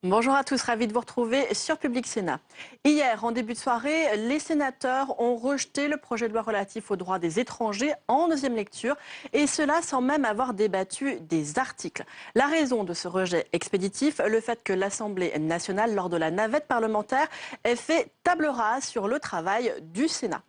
Bonjour à tous, ravi de vous retrouver sur Public Sénat. Hier, en début de soirée, les sénateurs ont rejeté le projet de loi relatif aux droits des étrangers en deuxième lecture, et cela sans même avoir débattu des articles. La raison de ce rejet expéditif, le fait que l'Assemblée nationale, lors de la navette parlementaire, ait fait table rase sur le travail du Sénat.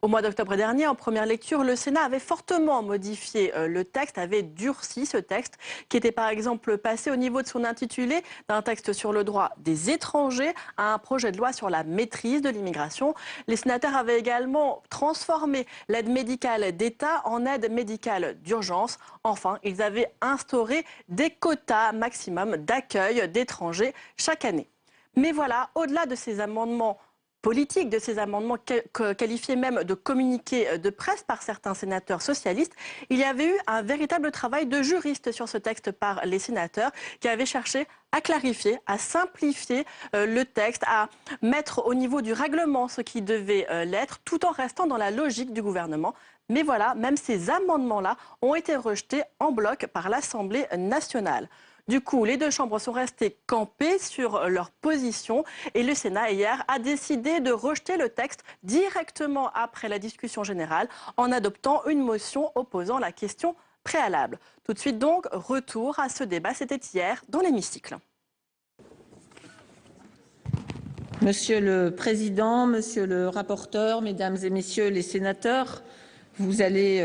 Au mois d'octobre dernier, en première lecture, le Sénat avait fortement modifié le texte, avait durci ce texte, qui était par exemple passé au niveau de son intitulé d'un texte sur le droit des étrangers à un projet de loi sur la maîtrise de l'immigration. Les sénateurs avaient également transformé l'aide médicale d'État en aide médicale d'urgence. Enfin, ils avaient instauré des quotas maximum d'accueil d'étrangers chaque année. Mais voilà, au-delà de ces amendements politique, de ces amendements qualifiés même de communiqués de presse par certains sénateurs socialistes, il y avait eu un véritable travail de juriste sur ce texte par les sénateurs qui avaient cherché à clarifier, à simplifier le texte, à mettre au niveau du règlement ce qui devait l'être, tout en restant dans la logique du gouvernement. Mais voilà, même ces amendements-là ont été rejetés en bloc par l'Assemblée nationale. Du coup, les deux chambres sont restées campées sur leur position et le Sénat, hier, a décidé de rejeter le texte directement après la discussion générale en adoptant une motion opposant la question préalable. Tout de suite donc, retour à ce débat, c'était hier dans l'hémicycle. Monsieur le Président, Monsieur le rapporteur, Mesdames et Messieurs les sénateurs, vous allez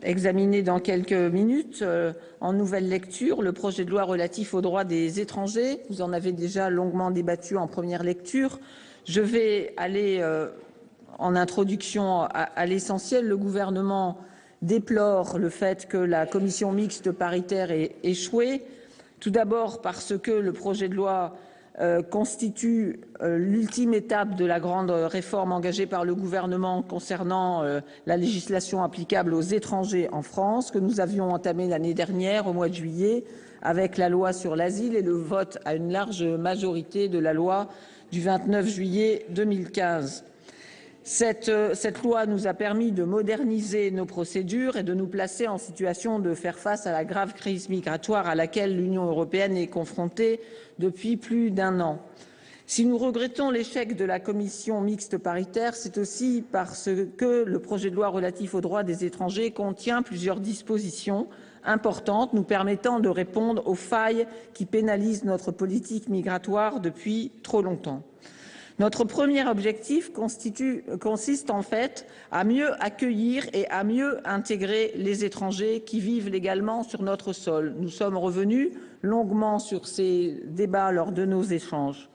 examiner dans quelques minutes en nouvelle lecture le projet de loi relatif aux droits des étrangers. Vous en avez déjà longuement débattu en première lecture. Je vais aller en introduction à l'essentiel. Le gouvernement déplore le fait que la commission mixte paritaire ait échoué. Tout d'abord parce que le projet de loi constitue l'ultime étape de la grande réforme engagée par le gouvernement concernant la législation applicable aux étrangers en France, que nous avions entamée l'année dernière au mois de juillet avec la loi sur l'asile et le vote à une large majorité de la loi du 29 juillet 2015. Cette loi nous a permis de moderniser nos procédures et de nous placer en situation de faire face à la grave crise migratoire à laquelle l'Union européenne est confrontée depuis plus d'un an. Si nous regrettons l'échec de la commission mixte paritaire, c'est aussi parce que le projet de loi relatif aux droits des étrangers contient plusieurs dispositions importantes nous permettant de répondre aux failles qui pénalisent notre politique migratoire depuis trop longtemps. Notre premier objectif consiste en fait à mieux accueillir et à mieux intégrer les étrangers qui vivent légalement sur notre sol. Nous sommes revenus longuement sur ces débats lors de nos échanges.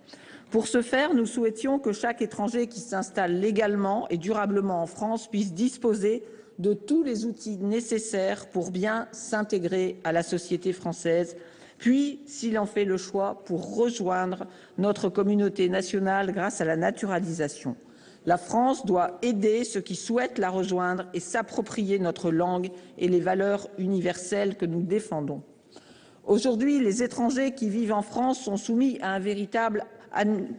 Pour ce faire, nous souhaitions que chaque étranger qui s'installe légalement et durablement en France puisse disposer de tous les outils nécessaires pour bien s'intégrer à la société française, puis, s'il en fait le choix, pour rejoindre notre communauté nationale grâce à la naturalisation. La France doit aider ceux qui souhaitent la rejoindre et s'approprier notre langue et les valeurs universelles que nous défendons. Aujourd'hui, les étrangers qui vivent en France sont soumis à un véritable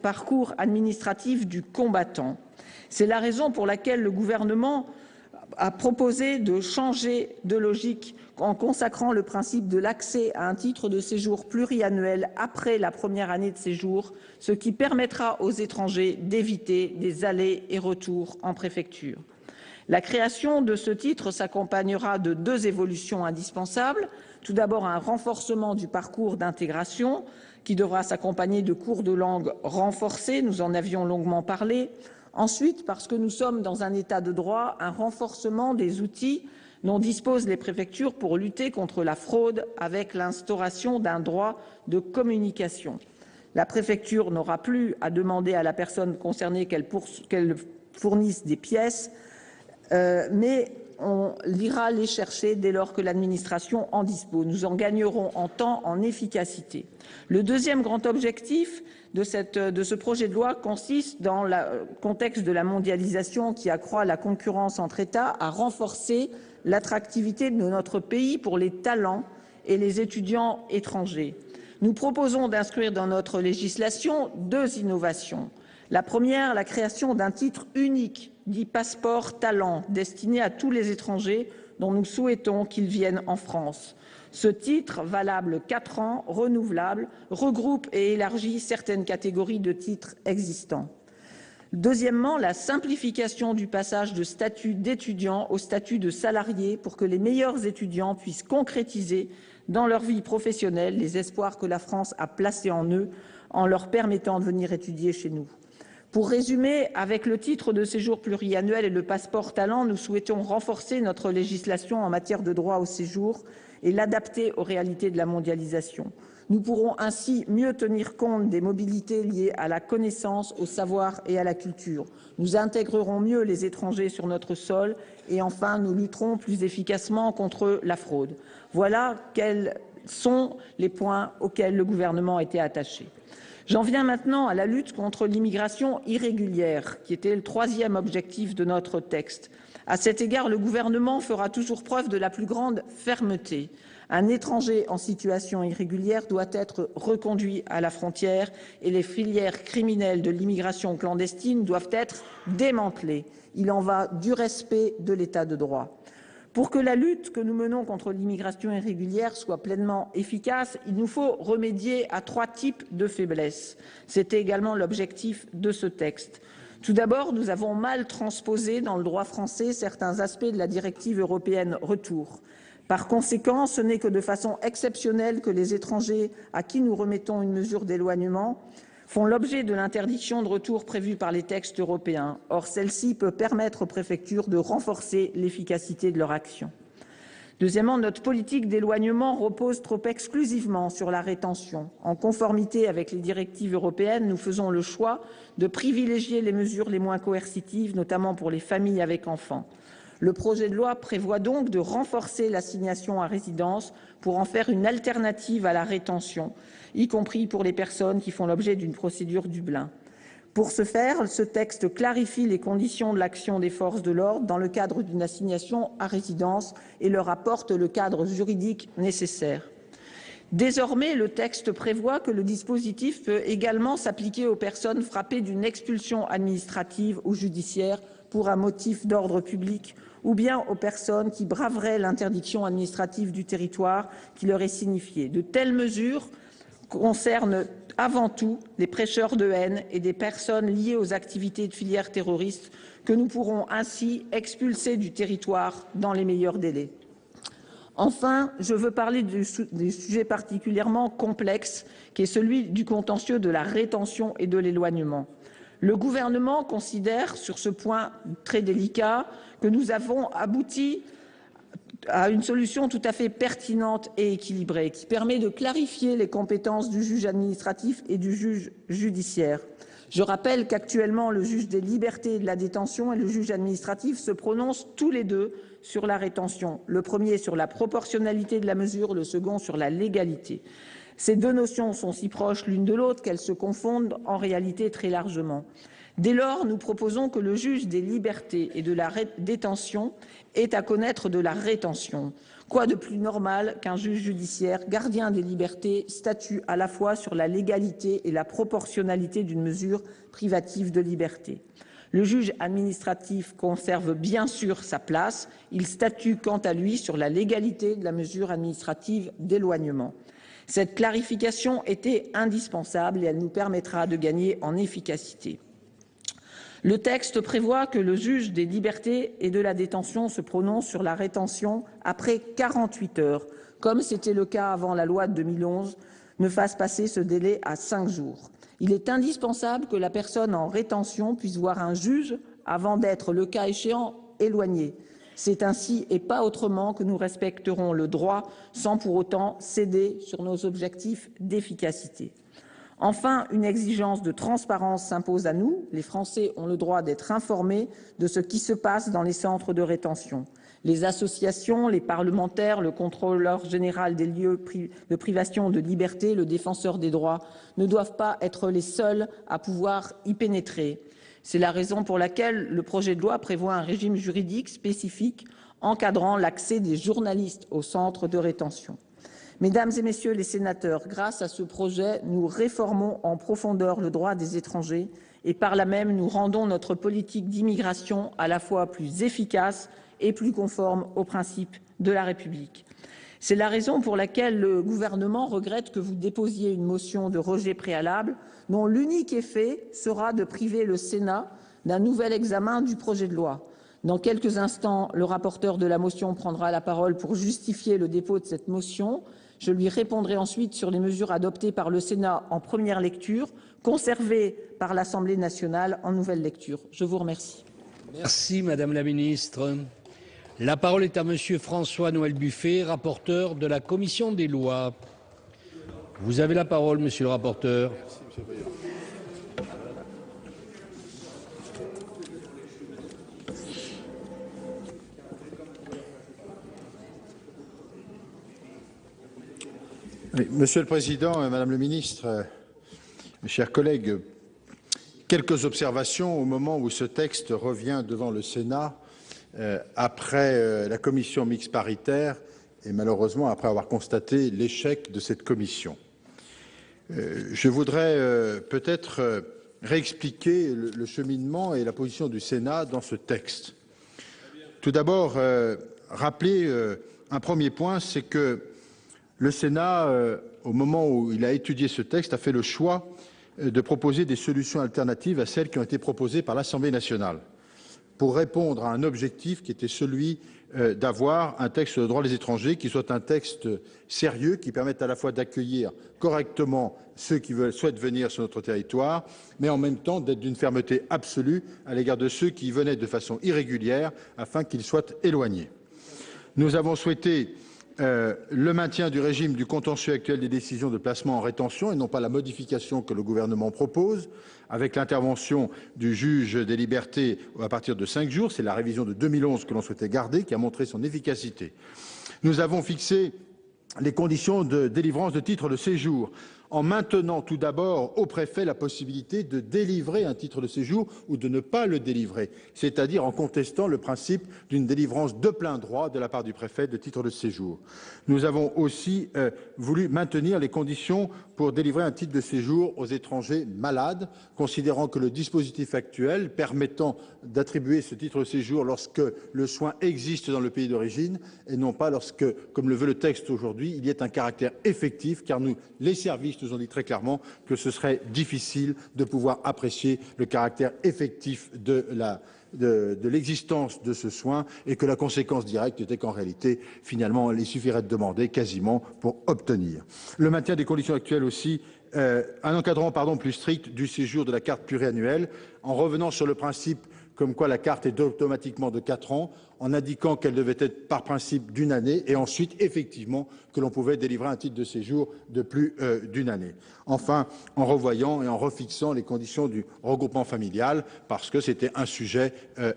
parcours administratif du combattant. C'est la raison pour laquelle le gouvernement a proposé de changer de logique en consacrant le principe de l'accès à un titre de séjour pluriannuel après la première année de séjour, ce qui permettra aux étrangers d'éviter des allers et retours en préfecture. La création de ce titre s'accompagnera de deux évolutions indispensables. Tout d'abord, un renforcement du parcours d'intégration qui devra s'accompagner de cours de langue renforcés, nous en avions longuement parlé. Ensuite, parce que nous sommes dans un état de droit, un renforcement des outils dont disposent les préfectures pour lutter contre la fraude avec l'instauration d'un droit de communication. La préfecture n'aura plus à demander à la personne concernée qu'elle fournisse des pièces, mais on ira les chercher dès lors que l'administration en dispose. Nous en gagnerons en temps, en efficacité. Le deuxième grand objectif de ce projet de loi consiste, dans le contexte de la mondialisation qui accroît la concurrence entre États, à renforcer l'attractivité de notre pays pour les talents et les étudiants étrangers. Nous proposons d'inscrire dans notre législation deux innovations. La première, la création d'un titre unique, dit passeport talent, destiné à tous les étrangers dont nous souhaitons qu'ils viennent en France. Ce titre, valable 4 ans, renouvelable, regroupe et élargit certaines catégories de titres existants. Deuxièmement, la simplification du passage de statut d'étudiant au statut de salarié pour que les meilleurs étudiants puissent concrétiser dans leur vie professionnelle les espoirs que la France a placés en eux en leur permettant de venir étudier chez nous. Pour résumer, avec le titre de séjour pluriannuel et le passeport talent, nous souhaitons renforcer notre législation en matière de droit au séjour et l'adapter aux réalités de la mondialisation. Nous pourrons ainsi mieux tenir compte des mobilités liées à la connaissance, au savoir et à la culture. Nous intégrerons mieux les étrangers sur notre sol et enfin nous lutterons plus efficacement contre la fraude. Voilà quels sont les points auxquels le gouvernement était attaché. J'en viens maintenant à la lutte contre l'immigration irrégulière, qui était le troisième objectif de notre texte. À cet égard, le gouvernement fera toujours preuve de la plus grande fermeté. Un étranger en situation irrégulière doit être reconduit à la frontière et les filières criminelles de l'immigration clandestine doivent être démantelées. Il en va du respect de l'état de droit. Pour que la lutte que nous menons contre l'immigration irrégulière soit pleinement efficace, il nous faut remédier à 3 types de faiblesses. C'était également l'objectif de ce texte. Tout d'abord, nous avons mal transposé dans le droit français certains aspects de la directive européenne Retour. Par conséquent, ce n'est que de façon exceptionnelle que les étrangers à qui nous remettons une mesure d'éloignement font l'objet de l'interdiction de retour prévue par les textes européens. Or, celle-ci peut permettre aux préfectures de renforcer l'efficacité de leur action. Deuxièmement, notre politique d'éloignement repose trop exclusivement sur la rétention. En conformité avec les directives européennes, nous faisons le choix de privilégier les mesures les moins coercitives, notamment pour les familles avec enfants. Le projet de loi prévoit donc de renforcer l'assignation à résidence pour en faire une alternative à la rétention, y compris pour les personnes qui font l'objet d'une procédure Dublin. Pour ce faire, ce texte clarifie les conditions de l'action des forces de l'ordre dans le cadre d'une assignation à résidence et leur apporte le cadre juridique nécessaire. Désormais, le texte prévoit que le dispositif peut également s'appliquer aux personnes frappées d'une expulsion administrative ou judiciaire pour un motif d'ordre public ou bien aux personnes qui braveraient l'interdiction administrative du territoire qui leur est signifiée. De telles mesures concernent avant tout les prêcheurs de haine et des personnes liées aux activités de filières terroristes que nous pourrons ainsi expulser du territoire dans les meilleurs délais. Enfin, je veux parler du sujet particulièrement complexe qui est celui du contentieux de la rétention et de l'éloignement. Le gouvernement considère, sur ce point très délicat, que nous avons abouti à une solution tout à fait pertinente et équilibrée, qui permet de clarifier les compétences du juge administratif et du juge judiciaire. Je rappelle qu'actuellement, le juge des libertés et de la détention et le juge administratif se prononcent tous les deux sur la rétention. Le premier sur la proportionnalité de la mesure, le second sur la légalité. Ces deux notions sont si proches l'une de l'autre qu'elles se confondent en réalité très largement. Dès lors, nous proposons que le juge des libertés et de la détention ait à connaître de la rétention. Quoi de plus normal qu'un juge judiciaire, gardien des libertés, statue à la fois sur la légalité et la proportionnalité d'une mesure privative de liberté. Le juge administratif conserve bien sûr sa place, il statue quant à lui sur la légalité de la mesure administrative d'éloignement. Cette clarification était indispensable et elle nous permettra de gagner en efficacité. Le texte prévoit que le juge des libertés et de la détention se prononce sur la rétention après 48 heures, comme c'était le cas avant la loi de 2011, ne fasse passer ce délai à 5 jours. Il est indispensable que la personne en rétention puisse voir un juge avant d'être, le cas échéant, éloignée. C'est ainsi et pas autrement que nous respecterons le droit sans pour autant céder sur nos objectifs d'efficacité. Enfin, une exigence de transparence s'impose à nous. Les Français ont le droit d'être informés de ce qui se passe dans les centres de rétention. Les associations, les parlementaires, le contrôleur général des lieux de privation de liberté, le défenseur des droits ne doivent pas être les seuls à pouvoir y pénétrer. C'est la raison pour laquelle le projet de loi prévoit un régime juridique spécifique encadrant l'accès des journalistes aux centres de rétention. Mesdames et Messieurs les sénateurs, grâce à ce projet, nous réformons en profondeur le droit des étrangers et par là même nous rendons notre politique d'immigration à la fois plus efficace et plus conforme aux principes de la République. C'est la raison pour laquelle le gouvernement regrette que vous déposiez une motion de rejet préalable dont l'unique effet sera de priver le Sénat d'un nouvel examen du projet de loi. Dans quelques instants, le rapporteur de la motion prendra la parole pour justifier le dépôt de cette motion. Je lui répondrai ensuite sur les mesures adoptées par le Sénat en première lecture, conservées par l'Assemblée nationale en nouvelle lecture. Je vous remercie. Merci Madame la Ministre. La parole est à Monsieur François-Noël Buffet, rapporteur de la Commission des lois. Vous avez la parole, Monsieur le rapporteur. Merci, Monsieur le Président. Oui, Monsieur le Président, Madame le Ministre, mes chers collègues, quelques observations au moment où ce texte revient devant le Sénat après la commission mixte paritaire et malheureusement après avoir constaté l'échec de cette commission. Je voudrais peut-être réexpliquer le cheminement et la position du Sénat dans ce texte. Tout d'abord, rappeler un premier point, c'est que le Sénat, au moment où il a étudié ce texte, a fait le choix de proposer des solutions alternatives à celles qui ont été proposées par l'Assemblée nationale pour répondre à un objectif qui était celui d'avoir un texte sur le droit des étrangers qui soit un texte sérieux, qui permette à la fois d'accueillir correctement ceux qui souhaitent venir sur notre territoire, mais en même temps d'être d'une fermeté absolue à l'égard de ceux qui venaient de façon irrégulière afin qu'ils soient éloignés. Nous avons souhaité le maintien du régime du contentieux actuel des décisions de placement en rétention et non pas la modification que le gouvernement propose, avec l'intervention du juge des libertés à partir de 5 jours. C'est la révision de 2011 que l'on souhaitait garder, qui a montré son efficacité. Nous avons fixé les conditions de délivrance de titres de séjour en maintenant tout d'abord au préfet la possibilité de délivrer un titre de séjour ou de ne pas le délivrer, c'est-à-dire en contestant le principe d'une délivrance de plein droit de la part du préfet de titre de séjour. Nous avons aussi voulu maintenir les conditions pour délivrer un titre de séjour aux étrangers malades, considérant que le dispositif actuel permettant d'attribuer ce titre de séjour lorsque le soin existe dans le pays d'origine et non pas lorsque, comme le veut le texte aujourd'hui, il y ait un caractère effectif, car les services nous ont dit très clairement que ce serait difficile de pouvoir apprécier le caractère effectif de l'existence de ce soin et que la conséquence directe était qu'en réalité, finalement, il suffirait de demander quasiment pour obtenir. Le maintien des conditions actuelles aussi, un encadrement plus strict du séjour de la carte pluriannuelle, en revenant sur le principe comme quoi la carte est automatiquement de 4 ans, en indiquant qu'elle devait être par principe d'1 année, et ensuite, effectivement, que l'on pouvait délivrer un titre de séjour de plus d'1 année. Enfin, en revoyant et en refixant les conditions du regroupement familial, parce que c'était un sujet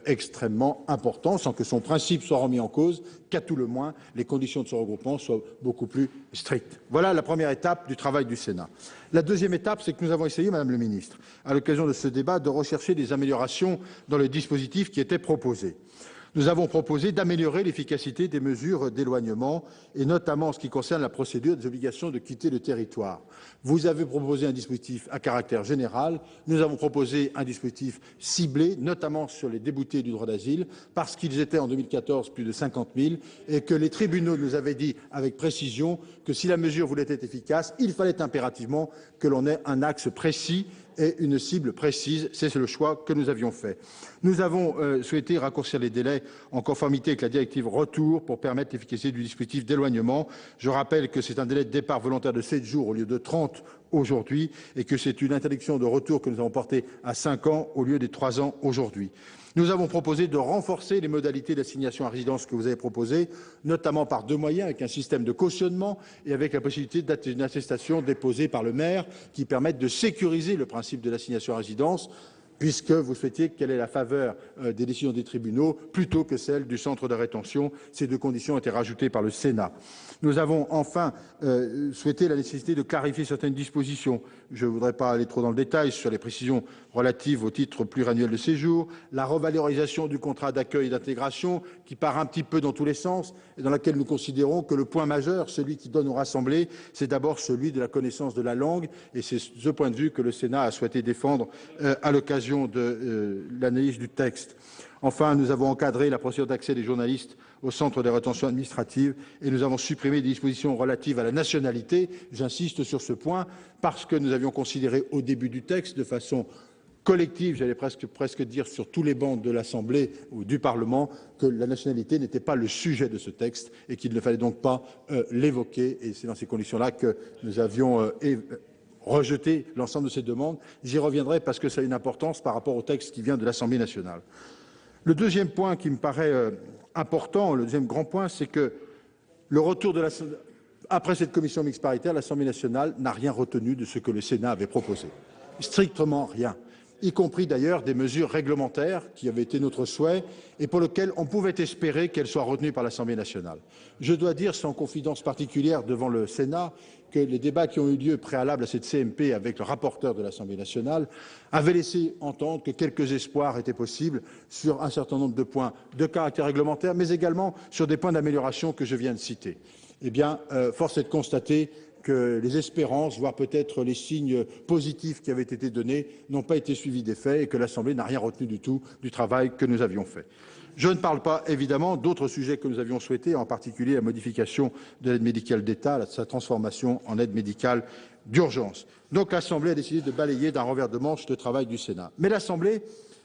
extrêmement important, sans que son principe soit remis en cause, qu'à tout le moins, les conditions de ce regroupement soient beaucoup plus strictes. Voilà la première étape du travail du Sénat. La deuxième étape, c'est que nous avons essayé, Madame le Ministre, à l'occasion de ce débat, de rechercher des améliorations dans le dispositif qui était proposé. Nous avons proposé d'améliorer l'efficacité des mesures d'éloignement, et notamment en ce qui concerne la procédure des obligations de quitter le territoire. Vous avez proposé un dispositif à caractère général. Nous avons proposé un dispositif ciblé, notamment sur les déboutés du droit d'asile, parce qu'ils étaient en 2014 plus de 50 000, et que les tribunaux nous avaient dit avec précision que si la mesure voulait être efficace, il fallait impérativement que l'on ait un axe précis et une cible précise. C'est le choix que nous avions fait. Nous avons souhaité raccourcir les délais en conformité avec la directive Retour pour permettre l'efficacité du dispositif d'éloignement. Je rappelle que c'est un délai de départ volontaire de 7 jours au lieu de 30 aujourd'hui et que c'est une interdiction de retour que nous avons portée à 5 ans au lieu des 3 ans aujourd'hui. Nous avons proposé de renforcer les modalités d'assignation à résidence que vous avez proposées, notamment par 2 moyens, avec un système de cautionnement et avec la possibilité d'une attestation déposée par le maire qui permette de sécuriser le principe de l'assignation à résidence, puisque vous souhaitiez qu'elle ait la faveur des décisions des tribunaux plutôt que celle du centre de rétention. Ces 2 conditions ont été rajoutées par le Sénat. Nous avons enfin souhaité la nécessité de clarifier certaines dispositions. Je ne voudrais pas aller trop dans le détail sur les précisions relatives au titre pluriannuel de séjour, la revalorisation du contrat d'accueil et d'intégration qui part un petit peu dans tous les sens et dans laquelle nous considérons que le point majeur, celui qui doit nous rassembler, c'est d'abord celui de la connaissance de la langue, et c'est ce point de vue que le Sénat a souhaité défendre à l'occasion de l'analyse du texte. Enfin, nous avons encadré la procédure d'accès des journalistes au centre de rétention administrative et nous avons supprimé des dispositions relatives à la nationalité. J'insiste sur ce point parce que nous avions considéré au début du texte, de façon collective, j'allais presque dire sur tous les bancs de l'Assemblée ou du Parlement, que la nationalité n'était pas le sujet de ce texte et qu'il ne fallait donc pas l'évoquer. Et c'est dans ces conditions-là que nous avions rejeté l'ensemble de ces demandes. J'y reviendrai parce que ça a une importance par rapport au texte qui vient de l'Assemblée nationale. Le deuxième point qui me paraît important, le deuxième grand point, c'est que le retour de après cette commission mixte paritaire, l'Assemblée nationale n'a rien retenu de ce que le Sénat avait proposé. Strictement rien, y compris d'ailleurs des mesures réglementaires qui avaient été notre souhait et pour lesquelles on pouvait espérer qu'elles soient retenues par l'Assemblée nationale. Je dois dire, sans confidence particulière devant le Sénat, que les débats qui ont eu lieu préalables à cette CMP avec le rapporteur de l'Assemblée nationale avaient laissé entendre que quelques espoirs étaient possibles sur un certain nombre de points de caractère réglementaire, mais également sur des points d'amélioration que je viens de citer. Eh bien, force est de constater que les espérances, voire peut-être les signes positifs qui avaient été donnés, n'ont pas été suivis d'effet et que l'Assemblée n'a rien retenu du tout du travail que nous avions fait. Je ne parle pas, évidemment, d'autres sujets que nous avions souhaités, en particulier la modification de l'aide médicale d'État, sa transformation en aide médicale d'urgence. Donc l'Assemblée a décidé de balayer d'un revers de manche le travail du Sénat. Mais l'Assemblée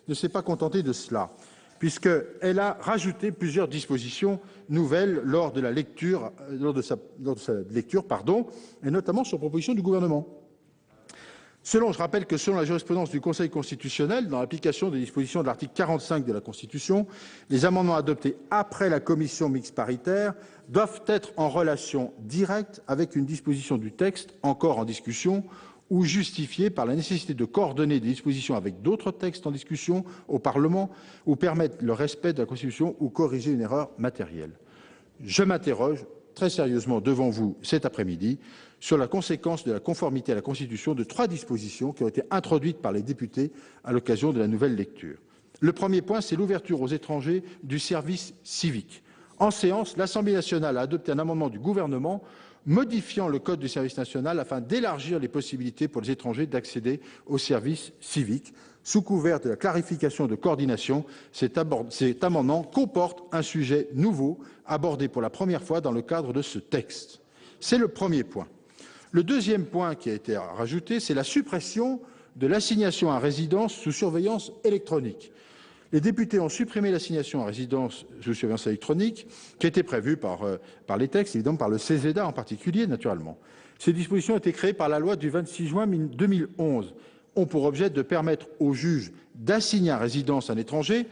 ne s'est pas contentée de cela, puisqu'elle a rajouté plusieurs dispositions nouvelles lors de sa lecture, et notamment sur proposition du gouvernement. Je rappelle que selon la jurisprudence du Conseil constitutionnel, dans l'application des dispositions de l'article 45 de la Constitution, les amendements adoptés après la commission mixte paritaire doivent être en relation directe avec une disposition du texte encore en discussion ou justifiés par la nécessité de coordonner des dispositions avec d'autres textes en discussion au Parlement ou permettre le respect de la Constitution ou corriger une erreur matérielle. Je m'interroge très sérieusement devant vous cet après-midi sur la conséquence de la conformité à la Constitution de 3 dispositions qui ont été introduites par les députés à l'occasion de la nouvelle lecture. Le premier point, c'est l'ouverture aux étrangers du service civique. En séance, l'Assemblée nationale a adopté un amendement du gouvernement modifiant le code du service national afin d'élargir les possibilités pour les étrangers d'accéder au service civique. Sous couvert de la clarification de coordination, cet amendement comporte un sujet nouveau abordé pour la première fois dans le cadre de ce texte. C'est le premier point. Le deuxième point qui a été rajouté, c'est la suppression de l'assignation à résidence sous surveillance électronique. Les députés ont supprimé l'assignation à résidence sous surveillance électronique qui était prévue par les textes, évidemment par le CESEDA en particulier, naturellement. Ces dispositions ont été créées par la loi du 26 juin 2011, ont pour objet de permettre aux juges d'assigner à résidence un étranger,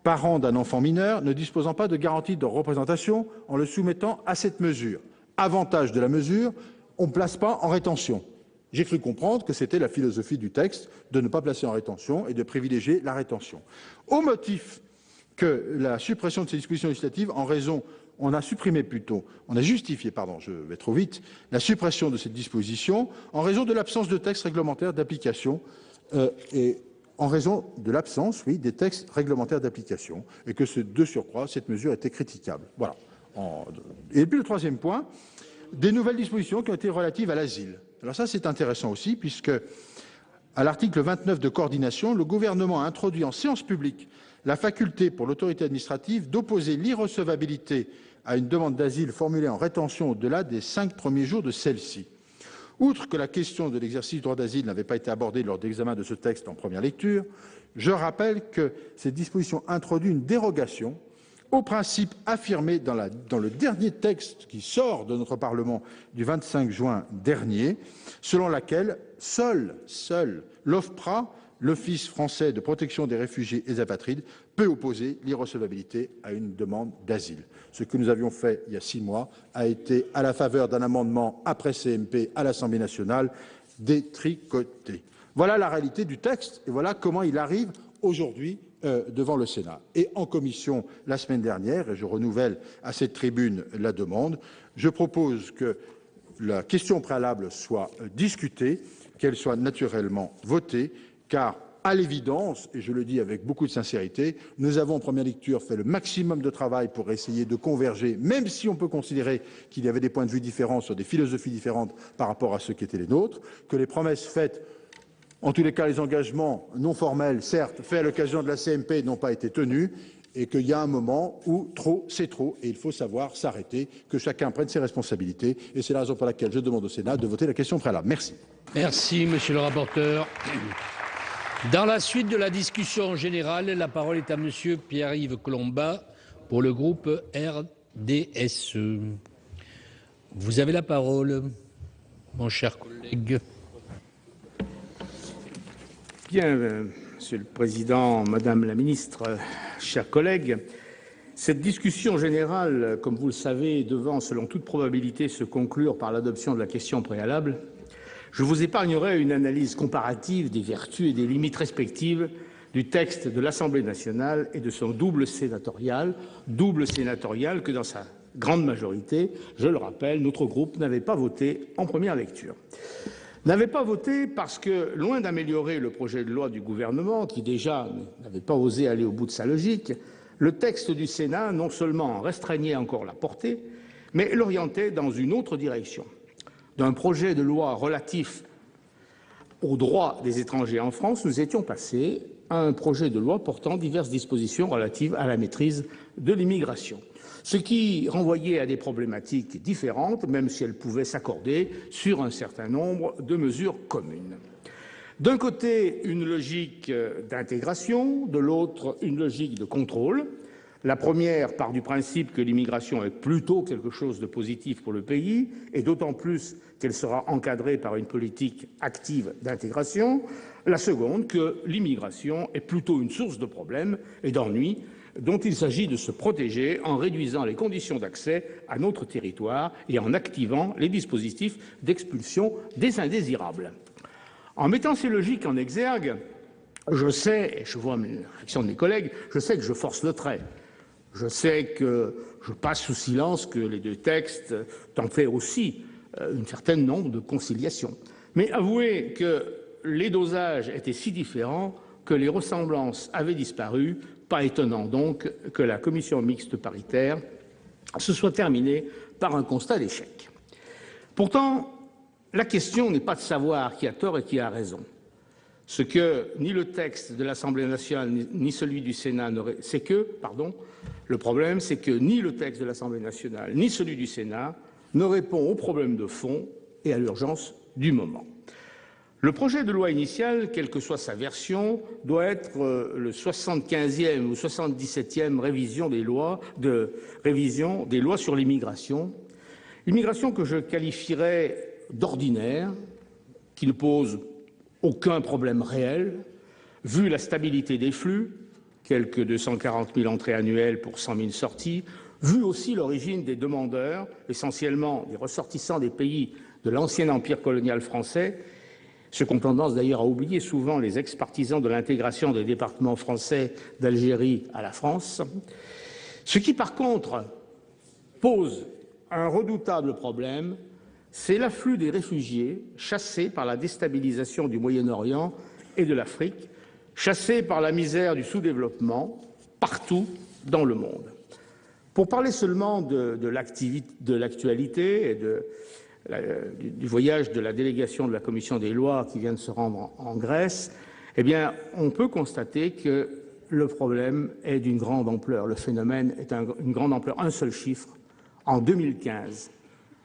parent d'un enfant mineur, ne disposant pas de garantie de représentation, en le soumettant à cette mesure. Avantage de la mesure, on ne place pas en rétention. J'ai cru comprendre que c'était la philosophie du texte de ne pas placer en rétention et de privilégier la rétention. Au motif que la suppression de ces dispositions législatives, on a justifié, je vais trop vite, la suppression de cette disposition en raison de l'absence de textes réglementaires d'application et en raison de l'absence, des textes réglementaires d'application et que de surcroît, cette mesure était critiquable. Voilà. Et puis le troisième point, des nouvelles dispositions qui ont été relatives à l'asile. Alors ça, c'est intéressant aussi, puisque à l'article 29 de coordination, le gouvernement a introduit en séance publique la faculté pour l'autorité administrative d'opposer l'irrecevabilité à une demande d'asile formulée en rétention au-delà des 5 premiers jours de celle-ci. Outre que la question de l'exercice du droit d'asile n'avait pas été abordée lors de l'examen de ce texte en première lecture, je rappelle que cette disposition introduit une dérogation au principe affirmé dans le dernier texte qui sort de notre Parlement du 25 juin dernier, selon laquelle seul l'OFPRA, l'Office français de protection des réfugiés et des apatrides, peut opposer l'irrecevabilité à une demande d'asile. Ce que nous avions fait il y a 6 mois a été, à la faveur d'un amendement après CMP à l'Assemblée nationale, détricoté. Voilà la réalité du texte et voilà comment il arrive aujourd'hui devant le Sénat. Et en commission la semaine dernière, et je renouvelle à cette tribune la demande, je propose que la question préalable soit discutée, qu'elle soit naturellement votée, car à l'évidence, et je le dis avec beaucoup de sincérité, nous avons en première lecture fait le maximum de travail pour essayer de converger, même si on peut considérer qu'il y avait des points de vue différents sur des philosophies différentes par rapport à ce qui étaient les nôtres, que les promesses faites En tous les cas, les engagements non formels, certes, faits à l'occasion de la CMP, n'ont pas été tenus, et qu'il y a un moment où trop, c'est trop, et il faut savoir s'arrêter, que chacun prenne ses responsabilités. Et c'est la raison pour laquelle je demande au Sénat de voter la question préalable. Merci. Merci, monsieur le rapporteur. Dans la suite de la discussion générale, la parole est à monsieur Pierre-Yves Collombat pour le groupe RDSE. Vous avez la parole, mon cher collègue. Bien, Monsieur le Président, Madame la Ministre, chers collègues, cette discussion générale, comme vous le savez, devant, selon toute probabilité, se conclure par l'adoption de la question préalable, je vous épargnerai une analyse comparative des vertus et des limites respectives du texte de l'Assemblée nationale et de son double sénatorial que, dans sa grande majorité, je le rappelle, notre groupe n'avait pas voté en première lecture. N'avait pas voté parce que, loin d'améliorer le projet de loi du gouvernement, qui déjà n'avait pas osé aller au bout de sa logique, le texte du Sénat non seulement en restreignait encore la portée, mais l'orientait dans une autre direction. D'un projet de loi relatif aux droits des étrangers en France, nous étions passés à un projet de loi portant diverses dispositions relatives à la maîtrise de l'immigration, ce qui renvoyait à des problématiques différentes, même si elles pouvaient s'accorder sur un certain nombre de mesures communes. D'un côté, une logique d'intégration, de l'autre, une logique de contrôle. La première part du principe que l'immigration est plutôt quelque chose de positif pour le pays, et d'autant plus qu'elle sera encadrée par une politique active d'intégration. La seconde, que l'immigration est plutôt une source de problèmes et d'ennuis dont il s'agit de se protéger en réduisant les conditions d'accès à notre territoire et en activant les dispositifs d'expulsion des indésirables. En mettant ces logiques en exergue, je sais, et je vois la réaction de mes collègues, je sais que je force le trait. Je sais que je passe sous silence que les deux textes tentaient aussi un certain nombre de conciliations. Mais avouez que les dosages étaient si différents que les ressemblances avaient disparu. Pas étonnant donc que la commission mixte paritaire se soit terminée par un constat d'échec. Pourtant, la question n'est pas de savoir qui a tort et qui a raison. Ce que ni le texte de l'Assemblée nationale ni celui du Sénat le problème, c'est que ni le texte de l'Assemblée nationale ni celui du Sénat ne répond aux problèmes de fond et à l'urgence du moment. Le projet de loi initial, quelle que soit sa version, doit être le 75e ou 77e révision des lois sur l'immigration. Immigration que je qualifierais d'ordinaire, qui ne pose aucun problème réel, vu la stabilité des flux, quelques 240 000 entrées annuelles pour 100 000 sorties, vu aussi l'origine des demandeurs, essentiellement des ressortissants des pays de l'ancien empire colonial français, ce qu'ont tendance d'ailleurs à oublier souvent les ex-partisans de l'intégration des départements français d'Algérie à la France. Ce qui, par contre, pose un redoutable problème, c'est l'afflux des réfugiés chassés par la déstabilisation du Moyen-Orient et de l'Afrique, chassés par la misère du sous-développement partout dans le monde. Pour parler seulement de l'actualité et du voyage de la délégation de la Commission des lois qui vient de se rendre en Grèce, eh bien, on peut constater que le problème est d'une grande ampleur. Le phénomène est d'une grande ampleur. Un seul chiffre, en 2015,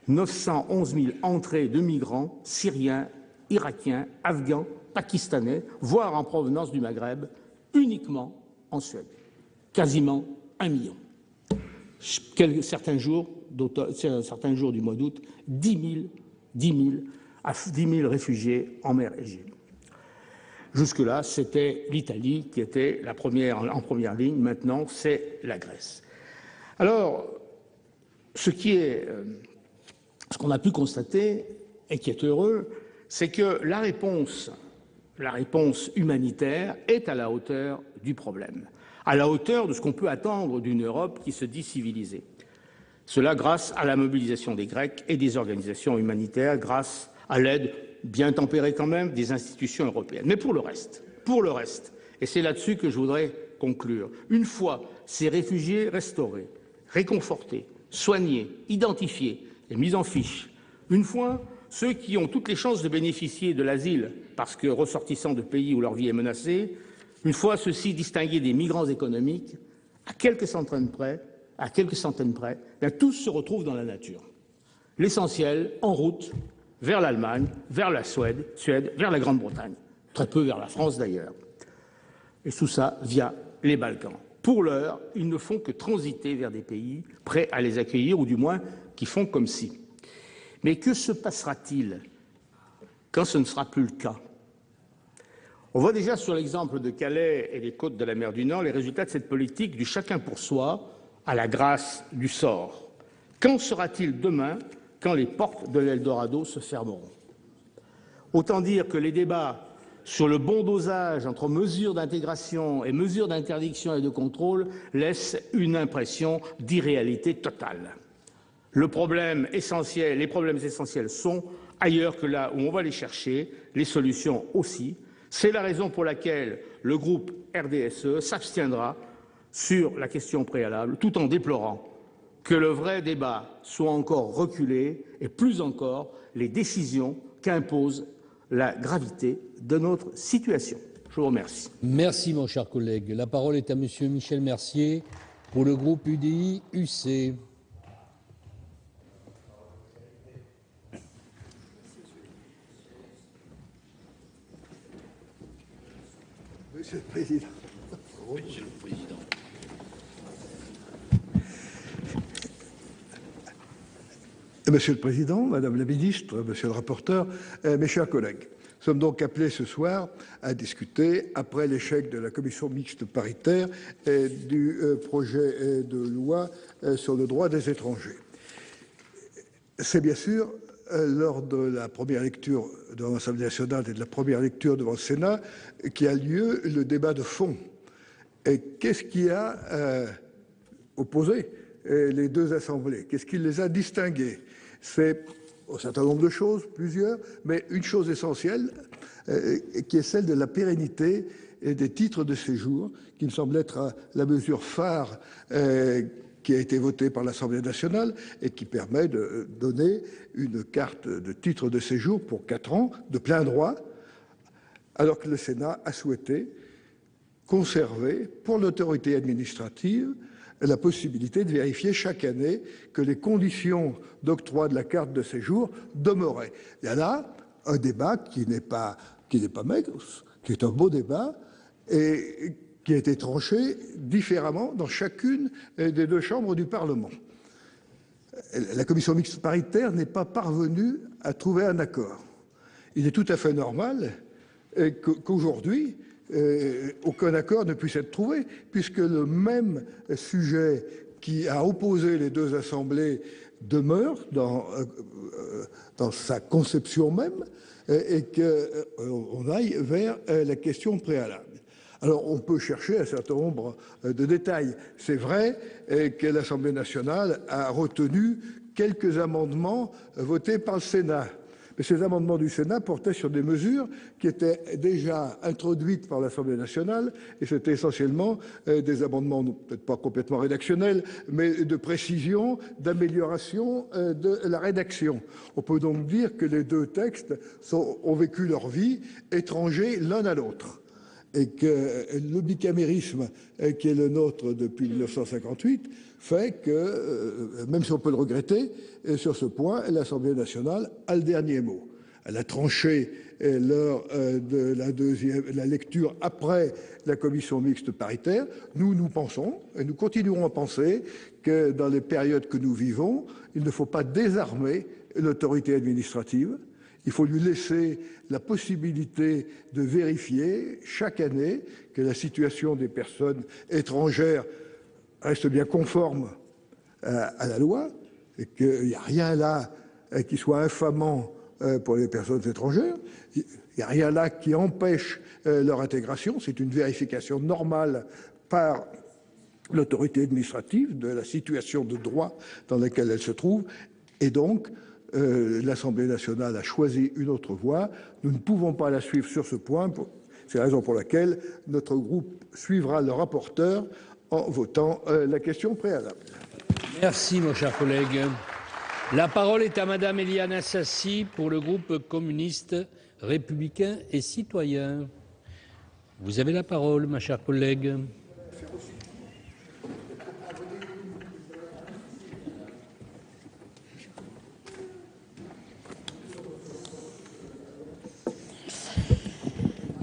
911 000 entrées de migrants syriens, irakiens, afghans, pakistanais, voire en provenance du Maghreb, uniquement en Suède. Quasiment 1 million. Certains jours du mois d'août, 10 000 réfugiés en mer Égée. Jusque-là, c'était l'Italie qui était en première ligne. Maintenant, c'est la Grèce. Alors, ce qu'on a pu constater et qui est heureux, c'est que la réponse humanitaire est à la hauteur du problème, à la hauteur de ce qu'on peut attendre d'une Europe qui se dit civilisée. Cela grâce à la mobilisation des Grecs et des organisations humanitaires, grâce à l'aide bien tempérée quand même des institutions européennes. Mais pour le reste, et c'est là-dessus que je voudrais conclure, une fois ces réfugiés restaurés, réconfortés, soignés, identifiés et mis en fiche, une fois ceux qui ont toutes les chances de bénéficier de l'asile parce que ressortissants de pays où leur vie est menacée, une fois ceux-ci distingués des migrants économiques, à quelques centaines près, bien, tous se retrouvent dans la nature. L'essentiel en route vers l'Allemagne, vers la Suède, vers la Grande-Bretagne, très peu vers la France d'ailleurs. Et tout ça via les Balkans. Pour l'heure, ils ne font que transiter vers des pays prêts à les accueillir, ou du moins qui font comme si. Mais que se passera-t-il quand ce ne sera plus le cas? On voit déjà sur l'exemple de Calais et les côtes de la mer du Nord les résultats de cette politique du chacun pour soi à la grâce du sort. Qu'en sera-t-il demain quand les portes de l'Eldorado se fermeront? Autant dire que les débats sur le bon dosage entre mesures d'intégration et mesures d'interdiction et de contrôle laissent une impression d'irréalité totale. Les problèmes essentiels sont ailleurs que là où on va les chercher, les solutions aussi. C'est la raison pour laquelle le groupe RDSE s'abstiendra sur la question préalable, tout en déplorant que le vrai débat soit encore reculé et plus encore les décisions qu'impose la gravité de notre situation. Je vous remercie. Merci, mon cher collègue. La parole est à Monsieur Michel Mercier pour le groupe UDI-UC. Monsieur le Président. Monsieur le Président. Monsieur le Président, Madame la Ministre, Monsieur le rapporteur, mes chers collègues, nous sommes donc appelés ce soir à discuter, après l'échec de la commission mixte paritaire, du projet de loi sur le droit des étrangers. C'est bien sûr lors de la première lecture devant l'Assemblée nationale et de la première lecture devant le Sénat qui a lieu le débat de fond. Et qu'est-ce qui a opposé les deux assemblées? Qu'est-ce qui les a distinguées? C'est un certain nombre de choses, plusieurs, mais une chose essentielle qui est celle de la pérennité des titres de séjour, qui me semble être la mesure phare qui a été votée par l'Assemblée nationale et qui permet de donner une carte de titre de séjour pour 4 ans de plein droit, alors que le Sénat a souhaité conserver pour l'autorité administrative la possibilité de vérifier chaque année que les conditions d'octroi de la carte de séjour demeuraient. Il y a là un débat qui n'est pas maigre, qui est un beau débat et qui a été tranché différemment dans chacune des deux chambres du Parlement. La commission mixte paritaire n'est pas parvenue à trouver un accord. Il est tout à fait normal qu'aujourd'hui, aucun accord ne puisse être trouvé, puisque le même sujet qui a opposé les deux assemblées demeure dans sa conception même, et qu'on aille vers la question préalable. Alors, on peut chercher un certain nombre de détails. C'est vrai que l'Assemblée nationale a retenu quelques amendements votés par le Sénat. Mais ces amendements du Sénat portaient sur des mesures qui étaient déjà introduites par l'Assemblée nationale, et c'était essentiellement des amendements, peut-être pas complètement rédactionnels, mais de précision, d'amélioration de la rédaction. On peut donc dire que les deux textes ont vécu leur vie étrangers l'un à l'autre, et que le bicamérisme qui est le nôtre depuis 1958 fait que, même si on peut le regretter, sur ce point, l'Assemblée nationale a le dernier mot. Elle a tranché lors de la lecture après la commission mixte paritaire. Nous pensons, et nous continuerons à penser, que dans les périodes que nous vivons, il ne faut pas désarmer l'autorité administrative. Il faut lui laisser la possibilité de vérifier chaque année que la situation des personnes étrangères reste bien conforme à la loi, et qu'il n'y a rien là qui soit infamant pour les personnes étrangères. Il n'y a rien là qui empêche leur intégration. C'est une vérification normale par l'autorité administrative de la situation de droit dans laquelle elle se trouve. Et donc, l'Assemblée nationale a choisi une autre voie. Nous ne pouvons pas la suivre sur ce point. C'est la raison pour laquelle notre groupe suivra le rapporteur en votant la question préalable. Merci, mon cher collègue. La parole est à Madame Éliane Assassi pour le groupe communiste, républicain et citoyen. Vous avez la parole, ma chère collègue.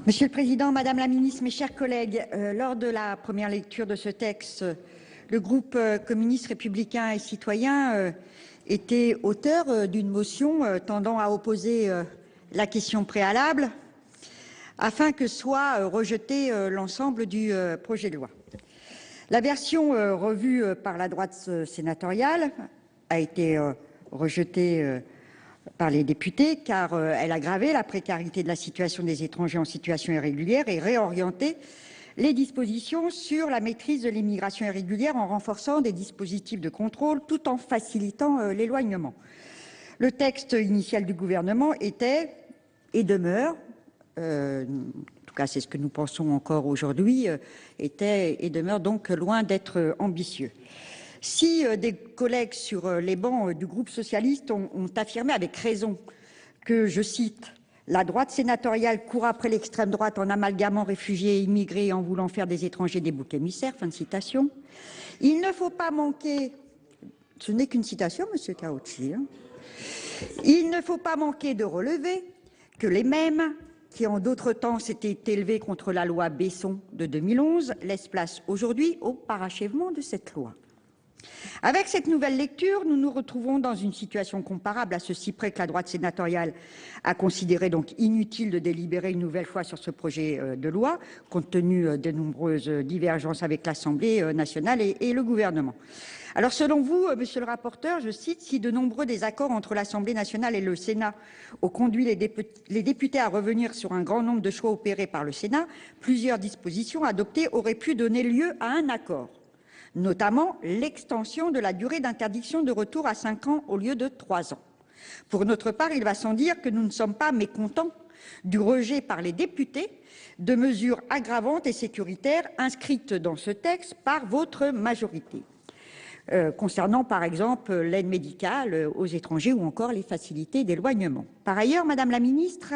Monsieur le Président, Madame la Ministre, mes chers collègues, lors de la première lecture de ce texte, le groupe communiste républicain et citoyen était auteur d'une motion tendant à opposer la question préalable afin que soit rejeté l'ensemble du projet de loi. La version revue par la droite sénatoriale a été rejetée par les députés, car elle aggravait la précarité de la situation des étrangers en situation irrégulière et réorientait les dispositions sur la maîtrise de l'immigration irrégulière en renforçant des dispositifs de contrôle tout en facilitant l'éloignement. Le texte initial du gouvernement était et demeure, en tout cas c'est ce que nous pensons encore aujourd'hui, était et demeure donc loin d'être ambitieux. Si des collègues sur les bancs du groupe socialiste ont affirmé avec raison que, je cite, « la droite sénatoriale court après l'extrême droite en amalgamant réfugiés et immigrés et en voulant faire des étrangers des boucs émissaires », fin de citation, il ne faut pas manquer, ce n'est qu'une citation, monsieur Kaouchi, il ne faut pas manquer de relever que les mêmes qui en d'autres temps s'étaient élevés contre la loi Besson de 2011 laissent place aujourd'hui au parachèvement de cette loi. Avec cette nouvelle lecture, nous nous retrouvons dans une situation comparable à ceci près que la droite sénatoriale a considéré donc inutile de délibérer une nouvelle fois sur ce projet de loi, compte tenu de nombreuses divergences avec l'Assemblée nationale et le gouvernement. Alors selon vous, monsieur le rapporteur, je cite, « si de nombreux désaccords entre l'Assemblée nationale et le Sénat ont conduit les députés à revenir sur un grand nombre de choix opérés par le Sénat, plusieurs dispositions adoptées auraient pu donner lieu à un accord, notamment l'extension de la durée d'interdiction de retour à 5 ans au lieu de 3 ans. Pour notre part, il va sans dire que nous ne sommes pas mécontents du rejet par les députés de mesures aggravantes et sécuritaires inscrites dans ce texte par votre majorité. Concernant par exemple l'aide médicale aux étrangers ou encore les facilités d'éloignement. Par ailleurs, Madame la Ministre,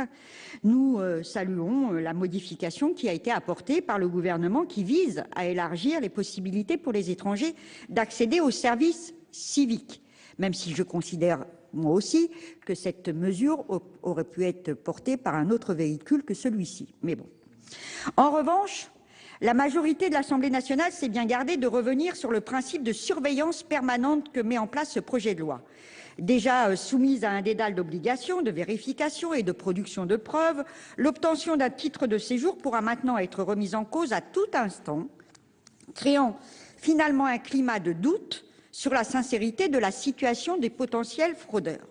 nous saluons la modification qui a été apportée par le gouvernement qui vise à élargir les possibilités pour les étrangers d'accéder aux services civiques, même si je considère moi aussi que cette mesure aurait pu être portée par un autre véhicule que celui-ci. Mais bon. En revanche, la majorité de l'Assemblée nationale s'est bien gardée de revenir sur le principe de surveillance permanente que met en place ce projet de loi. Déjà soumise à un dédale d'obligations, de vérification et de production de preuves, l'obtention d'un titre de séjour pourra maintenant être remise en cause à tout instant, créant finalement un climat de doute sur la sincérité de la situation des potentiels fraudeurs.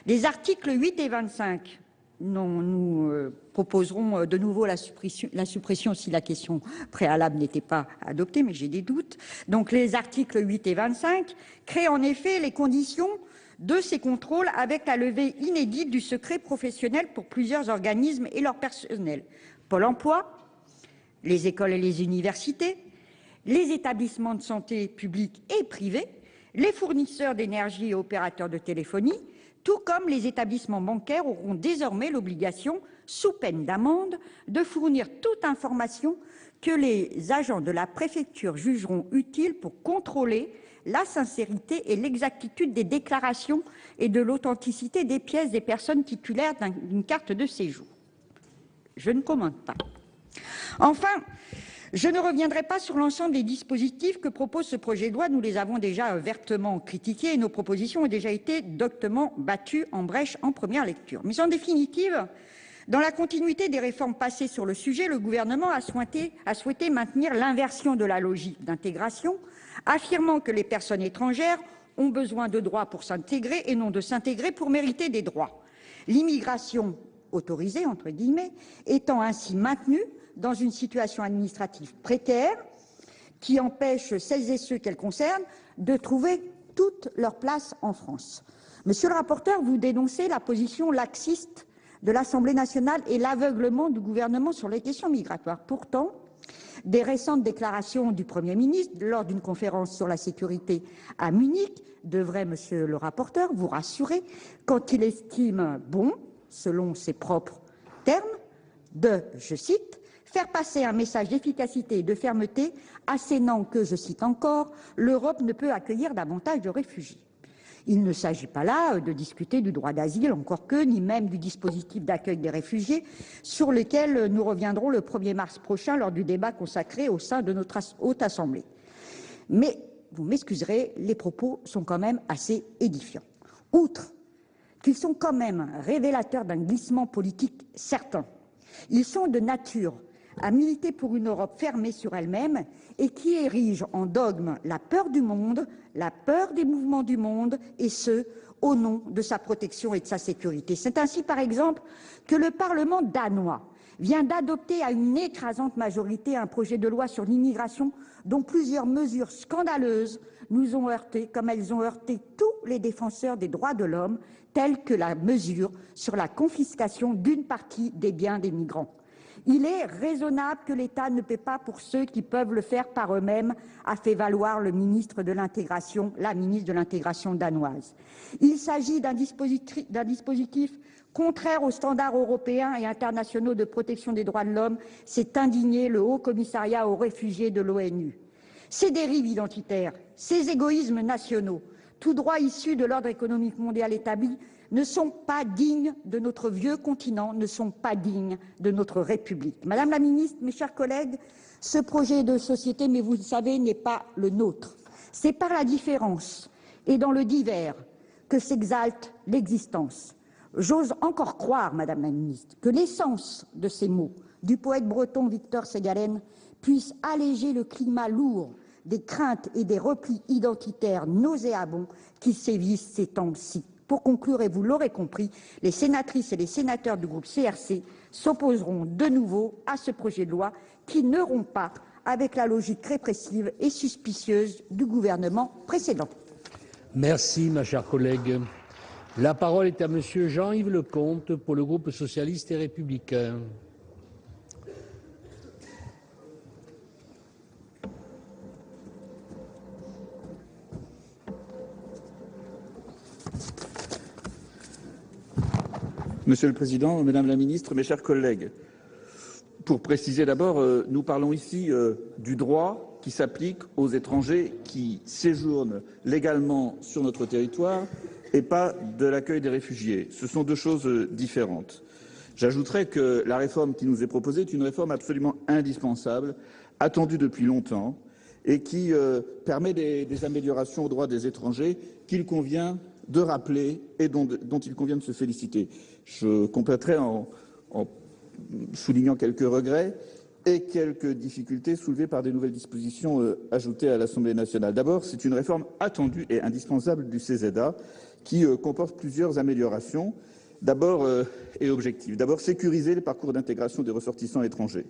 Les articles 8 et 25 nous proposerons de nouveau la suppression si la question préalable n'était pas adoptée, mais j'ai des doutes. Donc les articles 8 et 25 créent en effet les conditions de ces contrôles avec la levée inédite du secret professionnel pour plusieurs organismes et leur personnel. Pôle emploi, les écoles et les universités, les établissements de santé publics et privés, les fournisseurs d'énergie et opérateurs de téléphonie, tout comme les établissements bancaires auront désormais l'obligation, sous peine d'amende, de fournir toute information que les agents de la préfecture jugeront utile pour contrôler la sincérité et l'exactitude des déclarations et de l'authenticité des pièces des personnes titulaires d'une carte de séjour. Je ne commente pas. Enfin, je ne reviendrai pas sur l'ensemble des dispositifs que propose ce projet de loi. Nous les avons déjà vertement critiqués et nos propositions ont déjà été doctement battues en brèche en première lecture. Mais en définitive, dans la continuité des réformes passées sur le sujet, le gouvernement a souhaité maintenir l'inversion de la logique d'intégration, affirmant que les personnes étrangères ont besoin de droits pour s'intégrer et non de s'intégrer pour mériter des droits. L'immigration autorisée, entre guillemets, étant ainsi maintenue dans une situation administrative précaire qui empêche celles et ceux qu'elle concerne de trouver toute leur place en France. Monsieur le rapporteur, vous dénoncez la position laxiste de l'Assemblée nationale et l'aveuglement du gouvernement sur les questions migratoires. Pourtant, Des récentes déclarations du Premier ministre lors d'une conférence sur la sécurité à Munich devraient, monsieur le rapporteur, vous rassurer quand il estime bon, selon ses propres termes, de, je cite, faire passer un message d'efficacité et de fermeté assénant que, je cite encore, l'Europe ne peut accueillir davantage de réfugiés. Il ne s'agit pas là de discuter du droit d'asile, encore que, ni même du dispositif d'accueil des réfugiés, sur lequel nous reviendrons le 1er mars prochain lors du débat consacré au sein de notre Haute Assemblée. Mais, vous m'excuserez, les propos sont quand même assez édifiants. Outre qu'ils sont quand même révélateurs d'un glissement politique certain, ils sont de nature à militer pour une Europe fermée sur elle-même et qui érige en dogme la peur du monde, la peur des mouvements du monde, et ce, au nom de sa protection et de sa sécurité. C'est ainsi, par exemple, que le Parlement danois vient d'adopter à une écrasante majorité un projet de loi sur l'immigration dont plusieurs mesures scandaleuses nous ont heurtés, comme elles ont heurté tous les défenseurs des droits de l'homme, telles que la mesure sur la confiscation d'une partie des biens des migrants. Il est raisonnable que l'État ne paie pas pour ceux qui peuvent le faire par eux-mêmes, a fait valoir le ministre de l'Intégration, la ministre de l'Intégration danoise. Il s'agit d'un dispositif contraire aux standards européens et internationaux de protection des droits de l'homme, s'est indigné le Haut Commissariat aux réfugiés de l'ONU. Ces dérives identitaires, ces égoïsmes nationaux, tout droit issus de l'ordre économique mondial établi, ne sont pas dignes de notre vieux continent, ne sont pas dignes de notre République. Madame la ministre, mes chers collègues, ce projet de société, mais vous le savez, n'est pas le nôtre. C'est par la différence et dans le divers que s'exalte l'existence. J'ose encore croire, Madame la ministre, que l'essence de ces mots du poète breton Victor Ségalen puisse alléger le climat lourd des craintes et des replis identitaires nauséabonds qui sévissent ces temps-ci. Pour conclure, et vous l'aurez compris, les sénatrices et les sénateurs du groupe CRC s'opposeront de nouveau à ce projet de loi qui ne rompt pas avec la logique répressive et suspicieuse du gouvernement précédent. Merci, ma chère collègue. La parole est à Monsieur Jean-Yves Lecomte pour le groupe socialiste et républicain. Monsieur le Président, Madame la Ministre, mes chers collègues, pour préciser d'abord, nous parlons ici du droit qui s'applique aux étrangers qui séjournent légalement sur notre territoire et pas de l'accueil des réfugiés. Ce sont deux choses différentes. J'ajouterai que la réforme qui nous est proposée est une réforme absolument indispensable, attendue depuis longtemps et qui permet des améliorations aux droits des étrangers qu'il convient de rappeler et dont il convient de se féliciter. Je compléterai en soulignant quelques regrets et quelques difficultés soulevées par des nouvelles dispositions ajoutées à l'Assemblée nationale. D'abord, c'est une réforme attendue et indispensable du CESEDA qui comporte plusieurs améliorations et objectifs. D'abord, sécuriser les parcours d'intégration des ressortissants étrangers.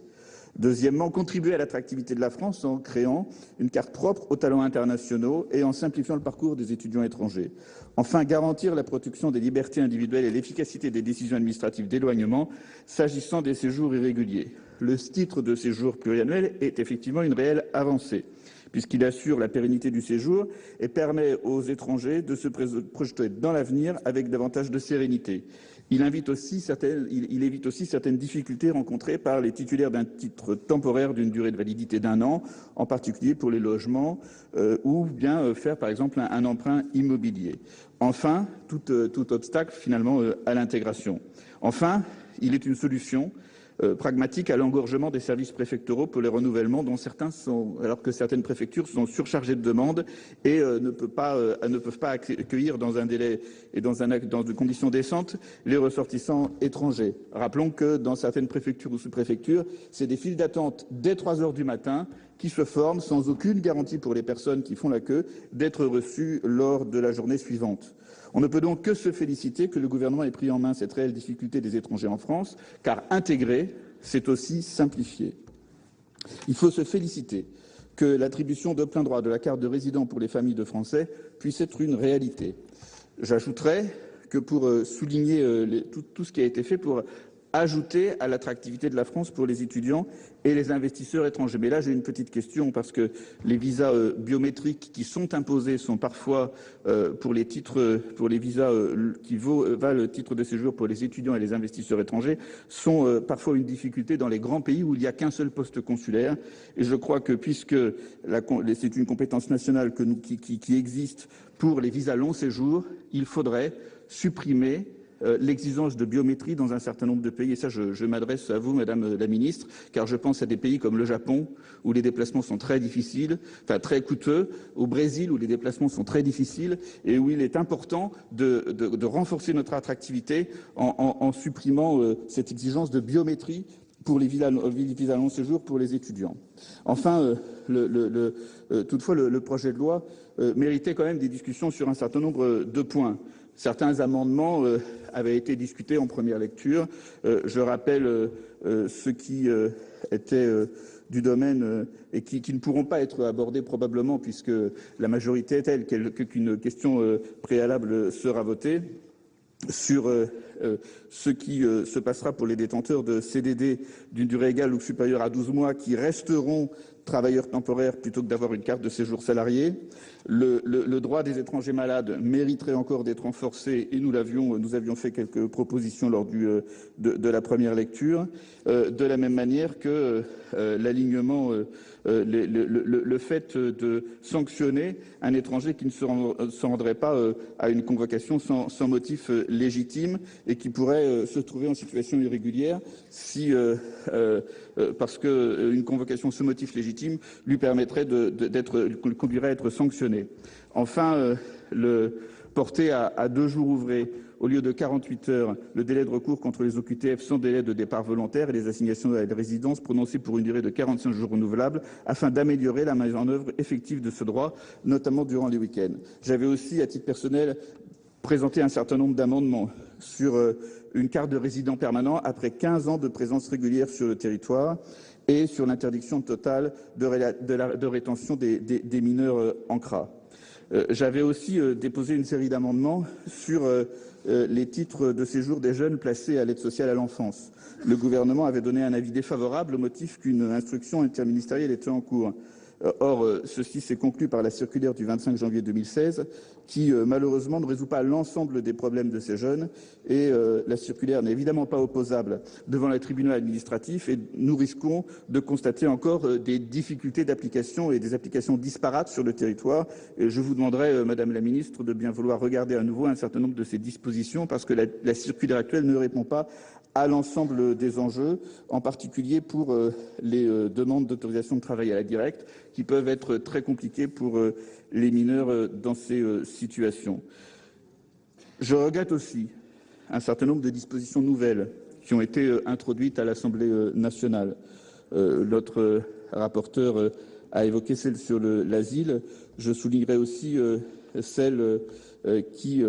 Deuxièmement, contribuer à l'attractivité de la France en créant une carte propre aux talents internationaux et en simplifiant le parcours des étudiants étrangers. Enfin, garantir la protection des libertés individuelles et l'efficacité des décisions administratives d'éloignement s'agissant des séjours irréguliers. Le titre de séjour pluriannuel est effectivement une réelle avancée, puisqu'il assure la pérennité du séjour et permet aux étrangers de se projeter dans l'avenir avec davantage de sérénité. Il évite aussi certaines difficultés rencontrées par les titulaires d'un titre temporaire d'une durée de validité d'1 an, en particulier pour les logements, ou bien faire par exemple un emprunt immobilier. Enfin, tout obstacle finalement à l'intégration. Enfin, il est une solution pragmatique à l'engorgement des services préfectoraux pour les renouvellements, alors que certaines préfectures sont surchargées de demandes et ne peuvent pas accueillir dans un délai et dans de conditions décentes les ressortissants étrangers. Rappelons que dans certaines préfectures ou sous-préfectures, c'est des files d'attente dès 3 heures du matin qui se forment sans aucune garantie pour les personnes qui font la queue d'être reçues lors de la journée suivante. On ne peut donc que se féliciter que le gouvernement ait pris en main cette réelle difficulté des étrangers en France, car intégrer, c'est aussi simplifier. Il faut se féliciter que l'attribution de plein droit de la carte de résident pour les familles de Français puisse être une réalité. J'ajouterai que pour souligner tout ce qui a été fait pour ajouter à l'attractivité de la France pour les étudiants et les investisseurs étrangers. Mais là, j'ai une petite question parce que les visas biométriques qui sont imposés sont parfois pour les visas qui valent le titre de séjour pour les étudiants et les investisseurs étrangers sont parfois une difficulté dans les grands pays où il n'y a qu'un seul poste consulaire. Et je crois que puisque c'est une compétence nationale qui existe pour les visas long séjour, il faudrait supprimer l'exigence de biométrie dans un certain nombre de pays. Et ça, je m'adresse à vous, Madame la Ministre, car je pense à des pays comme le Japon, où les déplacements sont très difficiles, très coûteux, au Brésil, où les déplacements sont très difficiles, et où il est important de renforcer notre attractivité en supprimant cette exigence de biométrie pour les visas long séjour pour les étudiants. Enfin, toutefois, le projet de loi méritait quand même des discussions sur un certain nombre de points. Certains amendements avaient été discutés en première lecture. Je rappelle ceux qui étaient du domaine et qui ne pourront pas être abordés probablement puisque la majorité est telle qu'une question préalable sera votée. Sur ce qui se passera pour les détenteurs de CDD d'une durée égale ou supérieure à 12 mois qui resteront travailleurs temporaires plutôt que d'avoir une carte de séjour salarié. Le droit des étrangers malades mériterait encore d'être renforcé et nous avions fait quelques propositions lors de la première lecture. De la même manière que l'alignement, le fait de sanctionner un étranger qui ne se rendrait pas à une convocation sans motif légitime et qui pourrait se trouver en situation irrégulière si parce qu'une convocation sans motif légitime lui permettrait le conduirait à être sanctionné. Enfin, porter à 2 jours ouvrés au lieu de 48 heures le délai de recours contre les OQTF sans délai de départ volontaire et les assignations à la résidence prononcées pour une durée de 45 jours renouvelables afin d'améliorer la mise en œuvre effective de ce droit, notamment durant les week-ends. J'avais aussi, à titre personnel, présenté un certain nombre d'amendements sur une carte de résident permanent après 15 ans de présence régulière sur le territoire et sur l'interdiction totale de rétention des mineurs en CRA. J'avais aussi déposé une série d'amendements sur les titres de séjour des jeunes placés à l'aide sociale à l'enfance. Le gouvernement avait donné un avis défavorable au motif qu'une instruction interministérielle était en cours. Or, ceci s'est conclu par la circulaire du 25 janvier 2016 qui, malheureusement, ne résout pas l'ensemble des problèmes de ces jeunes et la circulaire n'est évidemment pas opposable devant les tribunaux administratifs et nous risquons de constater encore des difficultés d'application et des applications disparates sur le territoire. Et je vous demanderai, Madame la Ministre, de bien vouloir regarder à nouveau un certain nombre de ces dispositions parce que la circulaire actuelle ne répond pas à l'ensemble des enjeux, en particulier pour les demandes d'autorisation de travail à la directe, qui peuvent être très compliquées pour les mineurs dans ces situations. Je regrette aussi un certain nombre de dispositions nouvelles qui ont été introduites à l'Assemblée nationale. Notre rapporteur a évoqué celle sur l'asile. Je soulignerai aussi celle qui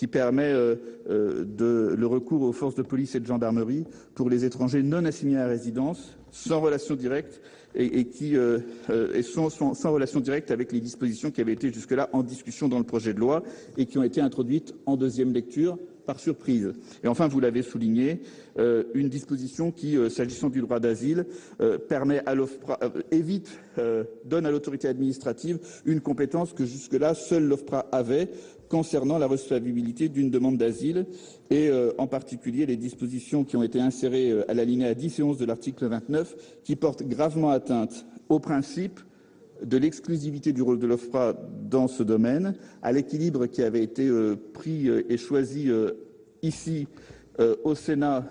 permet le recours aux forces de police et de gendarmerie pour les étrangers non assignés à résidence, sans relation directe et sans relation directe avec les dispositions qui avaient été jusque-là en discussion dans le projet de loi et qui ont été introduites en deuxième lecture par surprise. Et enfin, vous l'avez souligné, une disposition qui, s'agissant du droit d'asile, permet à l'OFPRA, donne à l'autorité administrative une compétence que jusque-là seule l'OFPRA avait concernant la recevabilité d'une demande d'asile et en particulier les dispositions qui ont été insérées à l'alinéa 10 et 11 de l'article 29 qui portent gravement atteinte au principe de l'exclusivité du rôle de l'OFPRA dans ce domaine, à l'équilibre qui avait été pris et choisi ici au Sénat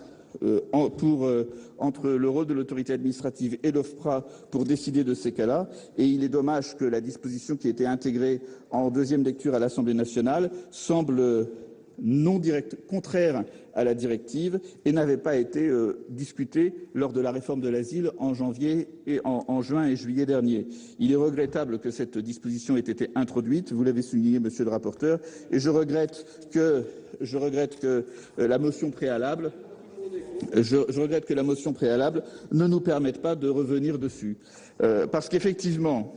entre le rôle de l'autorité administrative et l'OFPRA pour décider de ces cas-là. Et il est dommage que la disposition qui a été intégrée en deuxième lecture à l'Assemblée nationale semble non direct, contraire à la directive et n'avait pas été discutée lors de la réforme de l'asile en janvier et en juin et juillet dernier. Il est regrettable que cette disposition ait été introduite, vous l'avez souligné, monsieur le rapporteur, et je regrette que la motion préalable ne nous permette pas de revenir dessus. Parce qu'effectivement,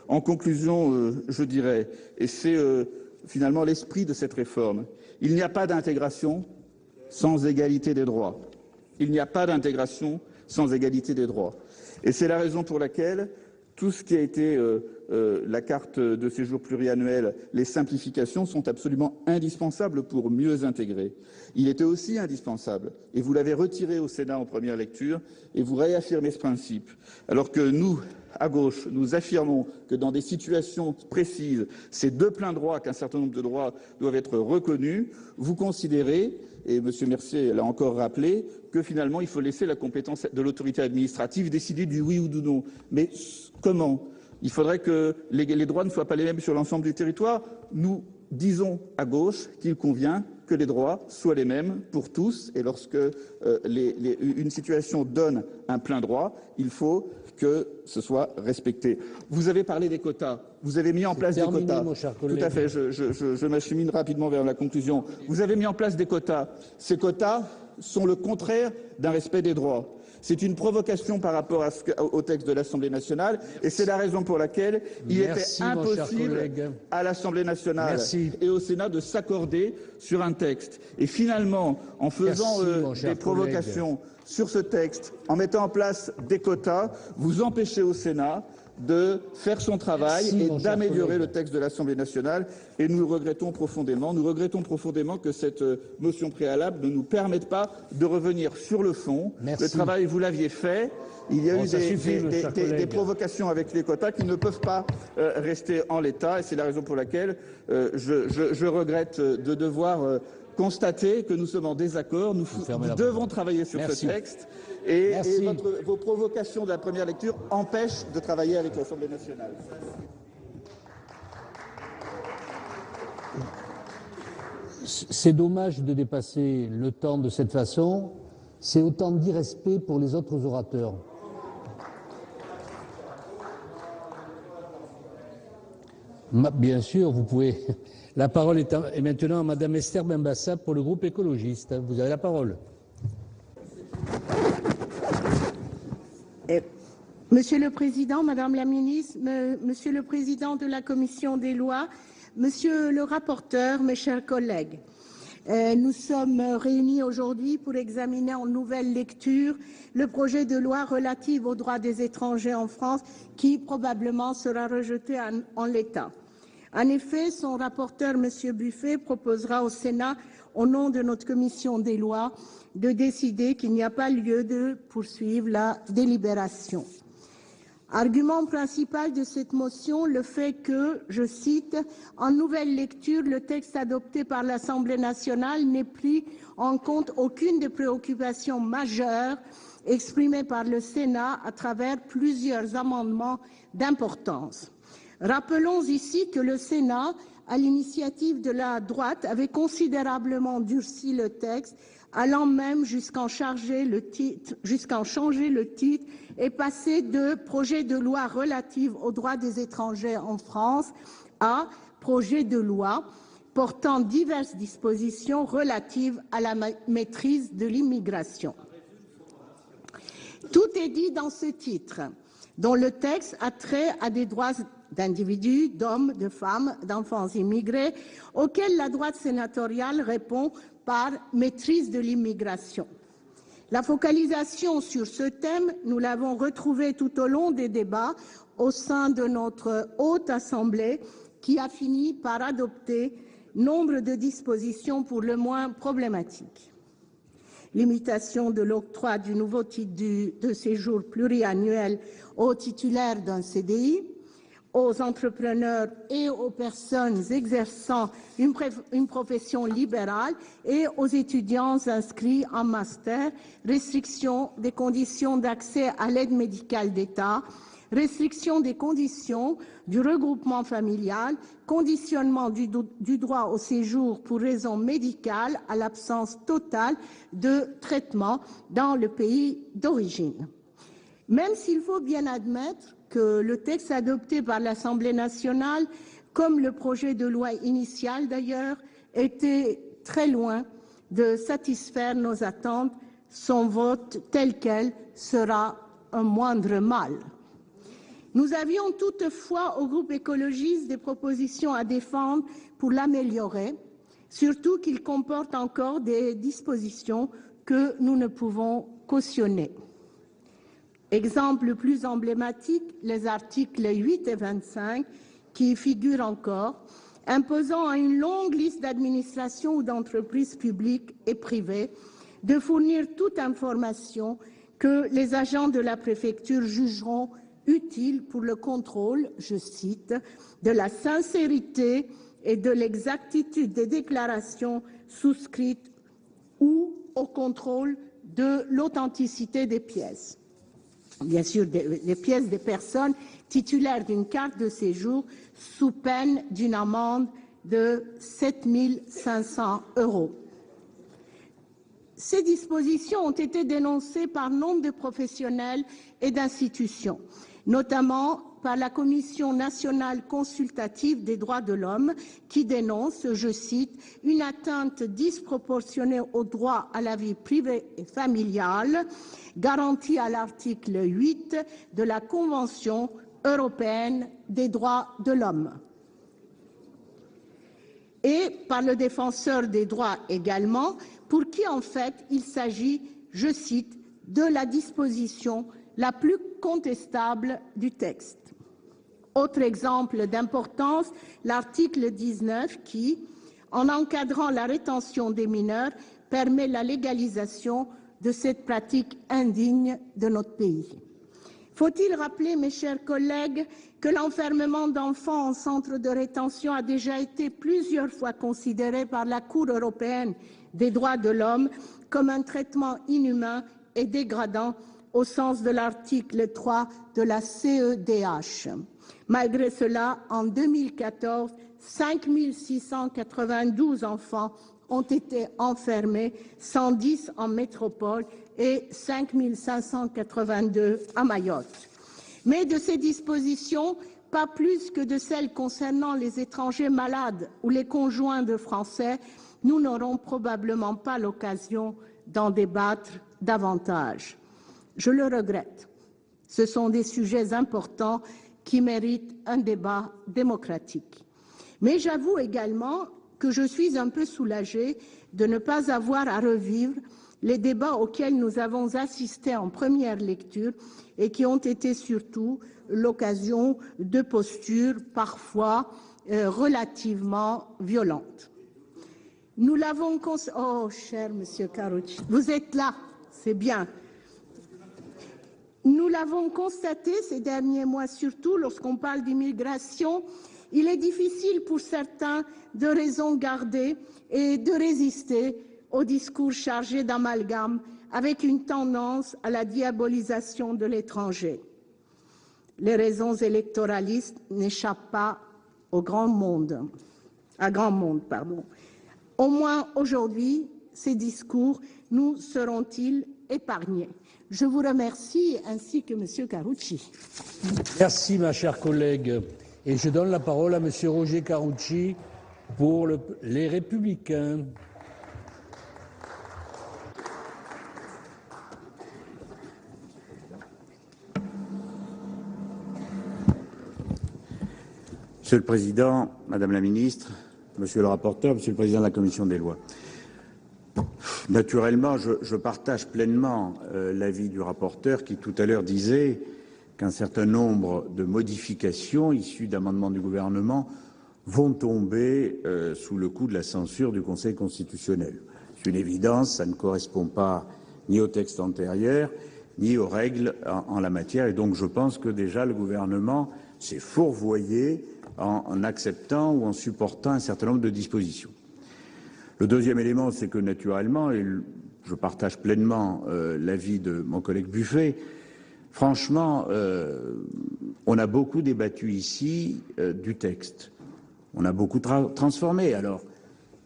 en conclusion, je dirais, et c'est finalement l'esprit de cette réforme, il n'y a pas d'intégration sans égalité des droits. Il n'y a pas d'intégration sans égalité des droits. Et c'est la raison pour laquelle tout ce qui a été la carte de séjour pluriannuelle, les simplifications sont absolument indispensables pour mieux intégrer. Il était aussi indispensable, et vous l'avez retiré au Sénat en première lecture, et vous réaffirmez ce principe, alors que nous, à gauche, nous affirmons que dans des situations précises, c'est de plein droit qu'un certain nombre de droits doivent être reconnus, vous considérez, et M. Mercier l'a encore rappelé, que finalement il faut laisser la compétence de l'autorité administrative décider du oui ou du non. Mais comment? Il faudrait que les droits ne soient pas les mêmes sur l'ensemble du territoire. Nous disons à gauche qu'il convient que les droits soient les mêmes pour tous, et lorsque une situation donne un plein droit, il faut que ce soit respecté. Vous avez parlé des quotas. Vous avez mis en place des quotas. Tout à fait. Je m'achemine rapidement vers la conclusion. Vous avez mis en place des quotas. Ces quotas sont le contraire d'un respect des droits. C'est une provocation par rapport au texte de l'Assemblée nationale, et c'est la raison pour laquelle il était impossible à l'Assemblée nationale et au Sénat de s'accorder sur un texte. Et finalement, en faisant des provocations sur ce texte, en mettant en place des quotas, vous empêchez au Sénat de faire son travail et d'améliorer le texte de l'Assemblée nationale. Et nous le regrettons profondément. Nous regrettons profondément que cette motion préalable ne nous permette pas de revenir sur le fond. Le travail, vous l'aviez fait. Il y a eu des provocations avec les quotas qui ne peuvent pas rester en l'état. Et c'est la raison pour laquelle je regrette de devoir constater que nous sommes en désaccord. Nous devons travailler sur ce texte. Et vos provocations de la première lecture empêchent de travailler avec l'Assemblée nationale. C'est dommage de dépasser le temps de cette façon. C'est autant d'irrespect pour les autres orateurs. Bien sûr, vous pouvez. La parole est maintenant à Madame Esther Benbassa pour le groupe écologiste. Vous avez la parole. Monsieur le Président, Madame la Ministre, Monsieur le Président de la Commission des lois, Monsieur le rapporteur, mes chers collègues, nous sommes réunis aujourd'hui pour examiner en nouvelle lecture le projet de loi relatif aux droits des étrangers en France qui probablement sera rejeté en l'état. En effet, son rapporteur, Monsieur Buffet, proposera au Sénat, au nom de notre Commission des lois, de décider qu'il n'y a pas lieu de poursuivre la délibération. Argument principal de cette motion, le fait que, je cite, « en nouvelle lecture, le texte adopté par l'Assemblée nationale n'ait pris en compte aucune des préoccupations majeures exprimées par le Sénat à travers plusieurs amendements d'importance ». Rappelons ici que le Sénat, à l'initiative de la droite, avait considérablement durci le texte, allant même jusqu'en changer le titre et passer de projet de loi relative aux droits des étrangers en France à projet de loi portant diverses dispositions relatives à la maîtrise de l'immigration. Tout est dit dans ce titre, dont le texte a trait à des droits d'individus, d'hommes, de femmes, d'enfants immigrés, auxquels la droite sénatoriale répond par maîtrise de l'immigration. La focalisation sur ce thème, nous l'avons retrouvé tout au long des débats au sein de notre Haute Assemblée, qui a fini par adopter nombre de dispositions pour le moins problématiques. Limitation de l'octroi du nouveau titre de séjour pluriannuel aux titulaires d'un CDI, aux entrepreneurs et aux personnes exerçant une profession libérale et aux étudiants inscrits en master, restriction des conditions d'accès à l'aide médicale d'État, restriction des conditions du regroupement familial, conditionnement du droit au séjour pour raison médicale à l'absence totale de traitement dans le pays d'origine. Même s'il faut bien admettre que le texte adopté par l'Assemblée nationale, comme le projet de loi initial d'ailleurs, était très loin de satisfaire nos attentes, son vote tel quel sera un moindre mal. Nous avions toutefois au groupe écologiste des propositions à défendre pour l'améliorer, surtout qu'il comporte encore des dispositions que nous ne pouvons cautionner. Exemple le plus emblématique, les articles 8 et 25 qui y figurent encore, imposant à une longue liste d'administrations ou d'entreprises publiques et privées de fournir toute information que les agents de la préfecture jugeront utile pour le contrôle, je cite, de la sincérité et de l'exactitude des déclarations souscrites ou au contrôle de l'authenticité des pièces. Bien sûr, des pièces des personnes titulaires d'une carte de séjour sous peine d'une amende de 7 500 €. Ces dispositions ont été dénoncées par nombre de professionnels et d'institutions, notamment par la Commission nationale consultative des droits de l'homme qui dénonce, je cite, « une atteinte disproportionnée au droit à la vie privée et familiale garantie à l'article 8 de la Convention européenne des droits de l'homme ». Et par le défenseur des droits également, pour qui en fait il s'agit, je cite, de la disposition la plus contestable du texte. Autre exemple d'importance, l'article 19 qui, en encadrant la rétention des mineurs, permet la légalisation de cette pratique indigne de notre pays. Faut-il rappeler, mes chers collègues, que l'enfermement d'enfants en centre de rétention a déjà été plusieurs fois considéré par la Cour européenne des droits de l'homme comme un traitement inhumain et dégradant au sens de l'article 3 de la CEDH. Malgré cela, en 2014, 5 692 enfants ont été enfermés, 110 en métropole et 5 582 à Mayotte. Mais de ces dispositions, pas plus que de celles concernant les étrangers malades ou les conjoints de Français, nous n'aurons probablement pas l'occasion d'en débattre davantage. Je le regrette. Ce sont des sujets importants qui méritent un débat démocratique. Mais j'avoue également que je suis un peu soulagée de ne pas avoir à revivre les débats auxquels nous avons assisté en première lecture et qui ont été surtout l'occasion de postures parfois relativement violentes. Nous l'avons constaté. Oh, cher Monsieur Karouchi, vous êtes là, c'est bien. Nous l'avons constaté ces derniers mois, surtout lorsqu'on parle d'immigration, il est difficile pour certains de raison garder et de résister au discours chargé d'amalgame avec une tendance à la diabolisation de l'étranger. Les raisons électoralistes n'échappent pas à grand monde. Au moins aujourd'hui, ces discours nous seront-ils épargnés? Je vous remercie, ainsi que M. Karouchi. Merci, ma chère collègue. Et je donne la parole à M. Roger Karouchi pour les Républicains. Monsieur le Président, Madame la Ministre, Monsieur le rapporteur, Monsieur le Président de la Commission des lois. Naturellement, je partage pleinement l'avis du rapporteur qui tout à l'heure disait qu'un certain nombre de modifications issues d'amendements du gouvernement vont tomber sous le coup de la censure du Conseil constitutionnel. C'est une évidence, ça ne correspond pas ni au texte antérieur, ni aux règles en la matière. Et donc je pense que déjà le gouvernement s'est fourvoyé en acceptant ou en supportant un certain nombre de dispositions. Le deuxième élément, c'est que naturellement, et je partage pleinement l'avis de mon collègue Buffet, franchement, on a beaucoup débattu ici du texte. On a beaucoup transformé. Alors,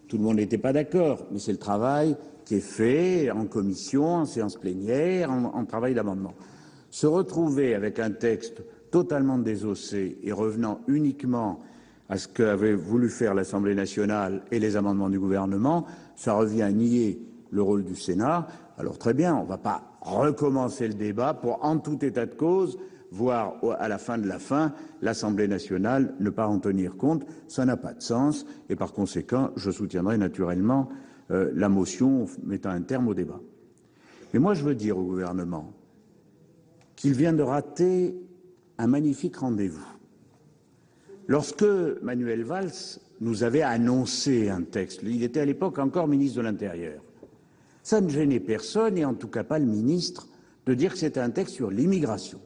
tout le monde n'était pas d'accord, mais c'est le travail qui est fait en commission, en séance plénière, en travail d'amendement. Se retrouver avec un texte totalement désossé et revenant uniquement à ce qu'avait voulu faire l'Assemblée nationale et les amendements du gouvernement, ça revient à nier le rôle du Sénat. Alors très bien, on ne va pas recommencer le débat pour, en tout état de cause, voire à la fin de la fin, l'Assemblée nationale ne pas en tenir compte. Ça n'a pas de sens et par conséquent, je soutiendrai naturellement la motion mettant un terme au débat. Mais moi, je veux dire au gouvernement qu'il vient de rater un magnifique rendez-vous. Lorsque Manuel Valls nous avait annoncé un texte, il était à l'époque encore ministre de l'Intérieur, ça ne gênait personne, et en tout cas pas le ministre, de dire que c'était un texte sur l'immigration.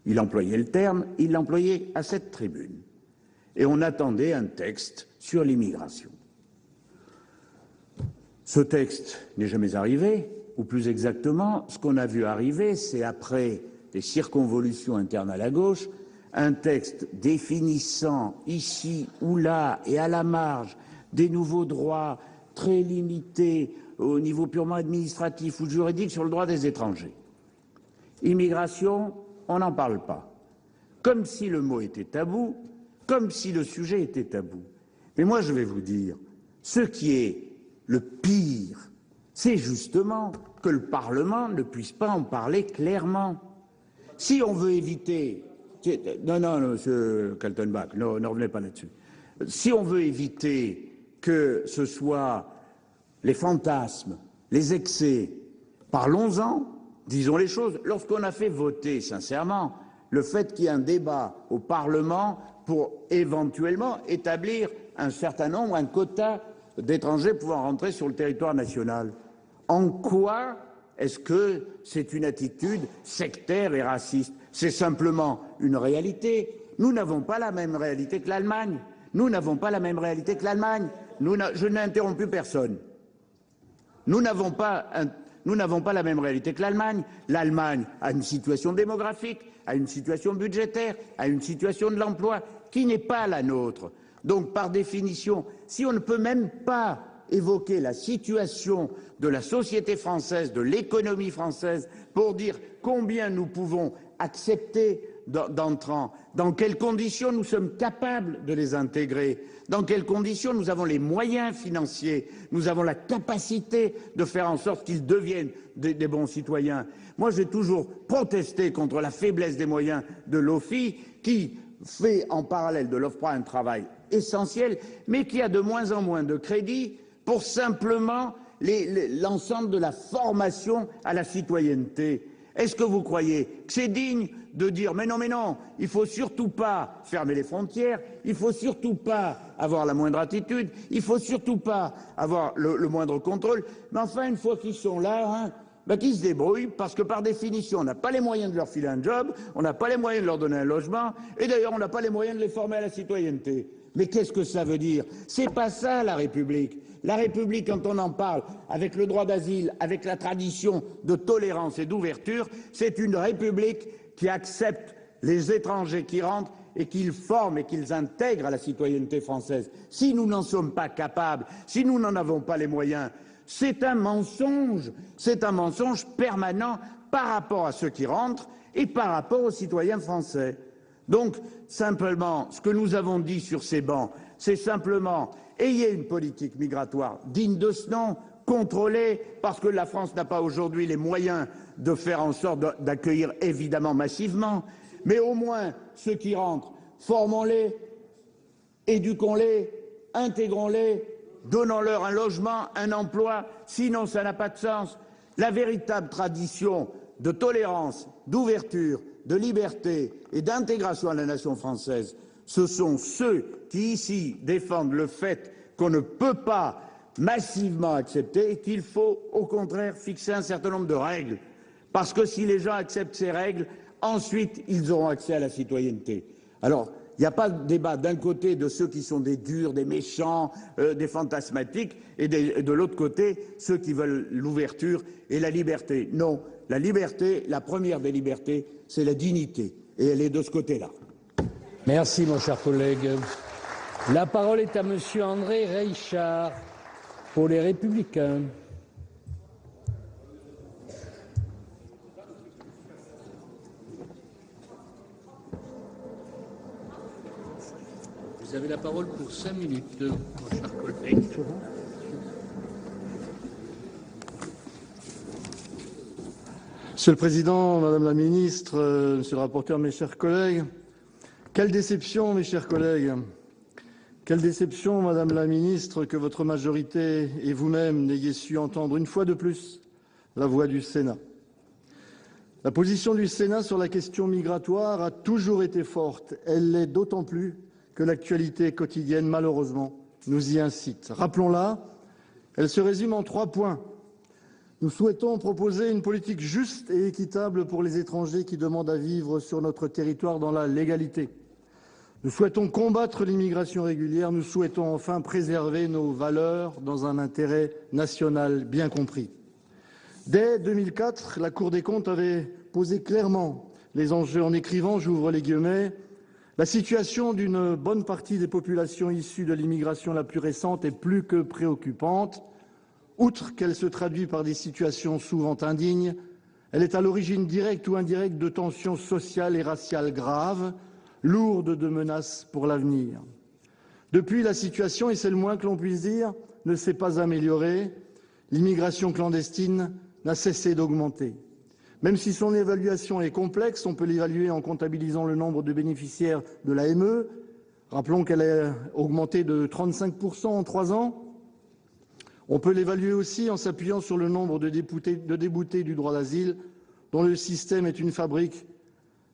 Il employait le terme, il l'employait à cette tribune. Et on attendait un texte sur l'immigration. Ce texte n'est jamais arrivé, ou plus exactement, ce qu'on a vu arriver, c'est après des circonvolutions internes à la gauche, un texte définissant ici ou là et à la marge des nouveaux droits très limités au niveau purement administratif ou juridique sur le droit des étrangers. Immigration, on n'en parle pas. Comme si le mot était tabou, comme si le sujet était tabou. Mais moi, je vais vous dire, ce qui est le pire, c'est justement que le Parlement ne puisse pas en parler clairement. Si on veut éviter... Non, monsieur Kaltenbach, ne revenez pas là-dessus. Si on veut éviter que ce soit les fantasmes, les excès, parlons-en, disons les choses. Lorsqu'on a fait voter, sincèrement, le fait qu'il y ait un débat au Parlement pour éventuellement établir un certain nombre, un quota d'étrangers pouvant rentrer sur le territoire national, en quoi est-ce que c'est une attitude sectaire et raciste? C'est simplement une réalité. Nous n'avons pas la même réalité que l'Allemagne. Nous n'avons pas la même réalité que l'Allemagne. Je n'ai interrompu personne. Nous n'avons pas la même réalité que l'Allemagne. L'Allemagne a une situation démographique, a une situation budgétaire, a une situation de l'emploi qui n'est pas la nôtre. Donc, par définition, si on ne peut même pas évoquer la situation de la société française, de l'économie française, pour dire combien nous pouvons accepter d'entrants, dans quelles conditions nous sommes capables de les intégrer, dans quelles conditions nous avons les moyens financiers, nous avons la capacité de faire en sorte qu'ils deviennent des bons citoyens. Moi, j'ai toujours protesté contre la faiblesse des moyens de l'OFII, qui fait en parallèle de l'OFPRA un travail essentiel, mais qui a de moins en moins de crédit pour simplement l'ensemble de la formation à la citoyenneté. Est-ce que vous croyez que c'est digne de dire mais non, il faut surtout pas fermer les frontières, il faut surtout pas avoir la moindre attitude, il faut surtout pas avoir le moindre contrôle, mais enfin une fois qu'ils sont là, qu'ils se débrouillent, parce que par définition on n'a pas les moyens de leur filer un job, on n'a pas les moyens de leur donner un logement, et d'ailleurs on n'a pas les moyens de les former à la citoyenneté. Mais qu'est-ce que ça veut dire? C'est pas ça la République. La République, quand on en parle, avec le droit d'asile, avec la tradition de tolérance et d'ouverture, c'est une République qui accepte les étrangers qui rentrent et qu'ils forment et qu'ils intègrent à la citoyenneté française. Si nous n'en sommes pas capables, si nous n'en avons pas les moyens, c'est un mensonge permanent par rapport à ceux qui rentrent et par rapport aux citoyens français. Donc, simplement, ce que nous avons dit sur ces bancs, c'est simplement ayez une politique migratoire digne de ce nom, contrôlée, parce que la France n'a pas aujourd'hui les moyens de faire en sorte d'accueillir évidemment massivement, mais au moins ceux qui rentrent, formons-les, éduquons-les, intégrons-les, donnons-leur un logement, un emploi, sinon ça n'a pas de sens. La véritable tradition de tolérance, d'ouverture, de liberté et d'intégration à la nation française, ce sont ceux qui ici défendent le fait qu'on ne peut pas massivement accepter et qu'il faut au contraire fixer un certain nombre de règles. Parce que si les gens acceptent ces règles, ensuite ils auront accès à la citoyenneté. Alors, il n'y a pas de débat d'un côté de ceux qui sont des durs, des méchants, des fantasmatiques, et de l'autre côté ceux qui veulent l'ouverture et la liberté. Non, la liberté, la première des libertés, c'est la dignité, et elle est de ce côté-là. Merci, mon cher collègue. La parole est à monsieur André Reichardt pour les Républicains. Vous avez la parole pour 5 minutes, mon cher collègue. Monsieur le Président, Madame la Ministre, Monsieur le rapporteur, mes chers collègues, quelle déception, mes chers collègues, quelle déception, Madame la Ministre, que votre majorité et vous-même n'ayez su entendre une fois de plus la voix du Sénat. La position du Sénat sur la question migratoire a toujours été forte. Elle l'est d'autant plus que l'actualité quotidienne, malheureusement, nous y incite. Rappelons-la, elle se résume en 3 points. Nous souhaitons proposer une politique juste et équitable pour les étrangers qui demandent à vivre sur notre territoire dans la légalité. Nous souhaitons combattre l'immigration régulière. Nous souhaitons enfin préserver nos valeurs dans un intérêt national bien compris. Dès 2004, la Cour des comptes avait posé clairement les enjeux en écrivant, j'ouvre les guillemets, « La situation d'une bonne partie des populations issues de l'immigration la plus récente est plus que préoccupante. Outre qu'elle se traduit par des situations souvent indignes, elle est à l'origine directe ou indirecte de tensions sociales et raciales graves, lourdes de menaces pour l'avenir. Depuis, la situation, et c'est le moins que l'on puisse dire, ne s'est pas améliorée. L'immigration clandestine n'a cessé d'augmenter. Même si son évaluation est complexe, on peut l'évaluer en comptabilisant le nombre de bénéficiaires de l'AME. Rappelons qu'elle a augmenté de 35% en 3 ans. On peut l'évaluer aussi en s'appuyant sur le nombre de déboutés du droit d'asile, dont le système est une fabrique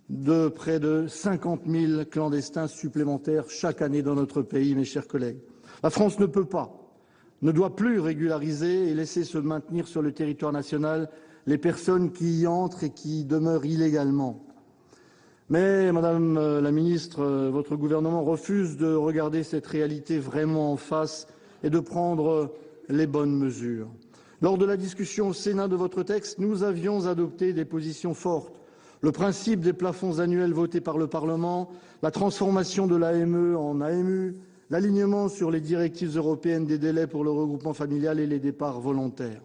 de près de 50 000 clandestins supplémentaires chaque année dans notre pays, mes chers collègues. La France ne peut pas, ne doit plus régulariser et laisser se maintenir sur le territoire national les personnes qui y entrent et qui y demeurent illégalement. Mais, Madame la Ministre, votre gouvernement refuse de regarder cette réalité vraiment en face et de prendre les bonnes mesures. Lors de la discussion au Sénat de votre texte, nous avions adopté des positions fortes. Le principe des plafonds annuels votés par le Parlement, la transformation de l'AME en AMU, l'alignement sur les directives européennes des délais pour le regroupement familial et les départs volontaires.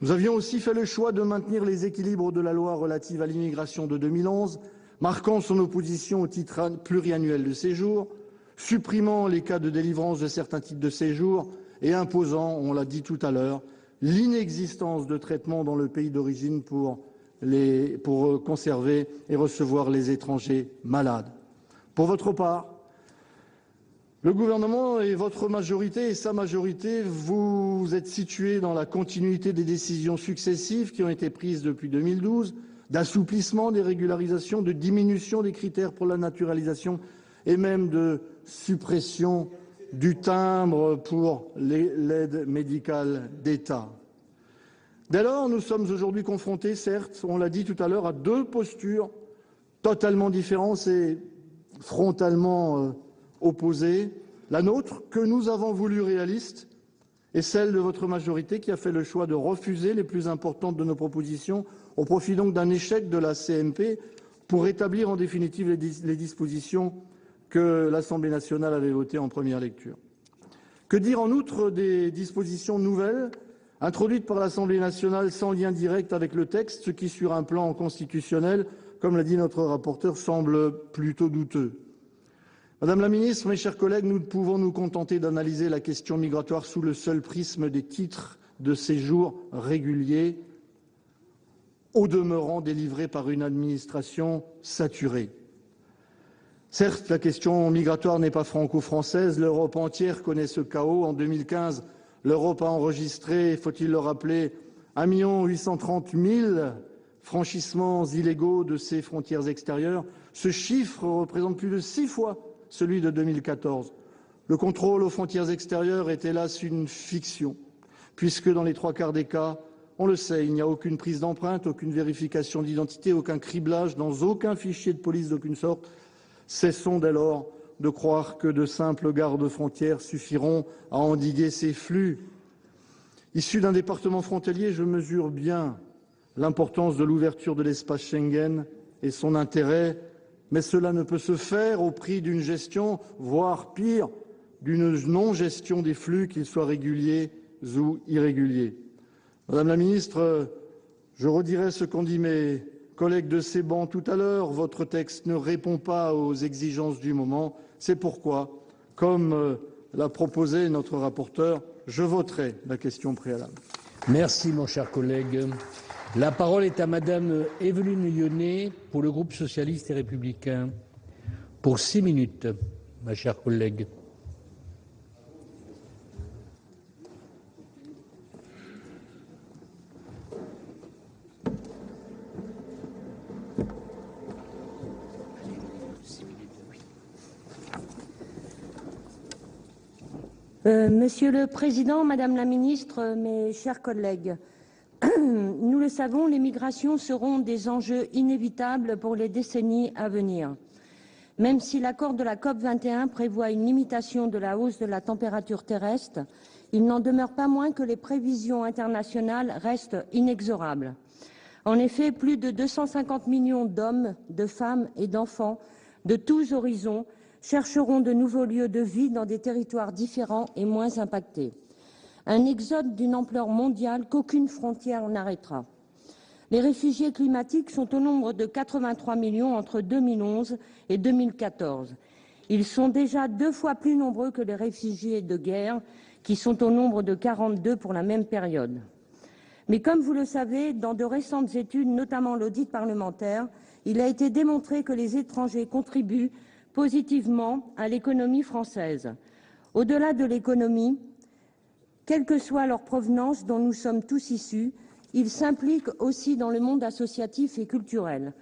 Nous avions aussi fait le choix de maintenir les équilibres de la loi relative à l'immigration de 2011, marquant son opposition au titre pluriannuel de séjour, supprimant les cas de délivrance de certains types de séjour et imposant, on l'a dit tout à l'heure, l'inexistence de traitement dans le pays d'origine pour conserver et recevoir les étrangers malades. Pour votre part, le gouvernement et votre majorité et sa majorité, vous êtes situés dans la continuité des décisions successives qui ont été prises depuis 2012, d'assouplissement des régularisations, de diminution des critères pour la naturalisation et même de suppression du timbre pour l'aide médicale d'État. Dès lors, nous sommes aujourd'hui confrontés, certes, on l'a dit tout à l'heure, à 2 postures totalement différentes et frontalement opposées. La nôtre, que nous avons voulu réaliste, et celle de votre majorité qui a fait le choix de refuser les plus importantes de nos propositions au profit donc d'un échec de la CMP pour établir en définitive les dispositions que l'Assemblée nationale avait votées en première lecture. Que dire en outre des dispositions nouvelles introduites par l'Assemblée nationale sans lien direct avec le texte, ce qui, sur un plan constitutionnel, comme l'a dit notre rapporteur, semble plutôt douteux. Madame la Ministre, mes chers collègues, nous ne pouvons nous contenter d'analyser la question migratoire sous le seul prisme des titres de séjour réguliers, au demeurant délivrés par une administration saturée. Certes, la question migratoire n'est pas franco-française, l'Europe entière connaît ce chaos. En 2015, l'Europe a enregistré, faut-il le rappeler, 1 830 000 franchissements illégaux de ses frontières extérieures. Ce chiffre représente plus de 6 fois celui de 2014. Le contrôle aux frontières extérieures est hélas une fiction, puisque dans les 3/4 des cas, on le sait, il n'y a aucune prise d'empreinte, aucune vérification d'identité, aucun criblage dans aucun fichier de police d'aucune sorte. Cessons dès lors de croire que de simples gardes-frontières suffiront à endiguer ces flux. Issu d'un département frontalier, je mesure bien l'importance de l'ouverture de l'espace Schengen et son intérêt, mais cela ne peut se faire au prix d'une gestion, voire pire, d'une non-gestion des flux, qu'ils soient réguliers ou irréguliers. Madame la Ministre, je redirai ce qu'ont dit mes collègues de ces bancs tout à l'heure, votre texte ne répond pas aux exigences du moment. C'est pourquoi, comme l'a proposé notre rapporteur, je voterai la question préalable. Merci, mon cher collègue. La parole est à Madame Évelyne Lyonnais pour le groupe socialiste et républicain. Pour 6 minutes, ma chère collègue. Monsieur le Président, Madame la Ministre, mes chers collègues, nous le savons, les migrations seront des enjeux inévitables pour les décennies à venir. Même si l'accord de la COP21 prévoit une limitation de la hausse de la température terrestre, il n'en demeure pas moins que les prévisions internationales restent inexorables. En effet, plus de 250 millions d'hommes, de femmes et d'enfants de tous horizons chercheront de nouveaux lieux de vie dans des territoires différents et moins impactés. Un exode d'une ampleur mondiale qu'aucune frontière n'arrêtera. Les réfugiés climatiques sont au nombre de 83 millions entre 2011 et 2014. Ils sont déjà 2 fois plus nombreux que les réfugiés de guerre, qui sont au nombre de 42 pour la même période. Mais comme vous le savez, dans de récentes études, notamment l'audit parlementaire, il a été démontré que les étrangers contribuent positivement à l'économie française. Au-delà de l'économie, quelle que soit leur provenance dont nous sommes tous issus, ils s'impliquent aussi dans le monde associatif et culturel.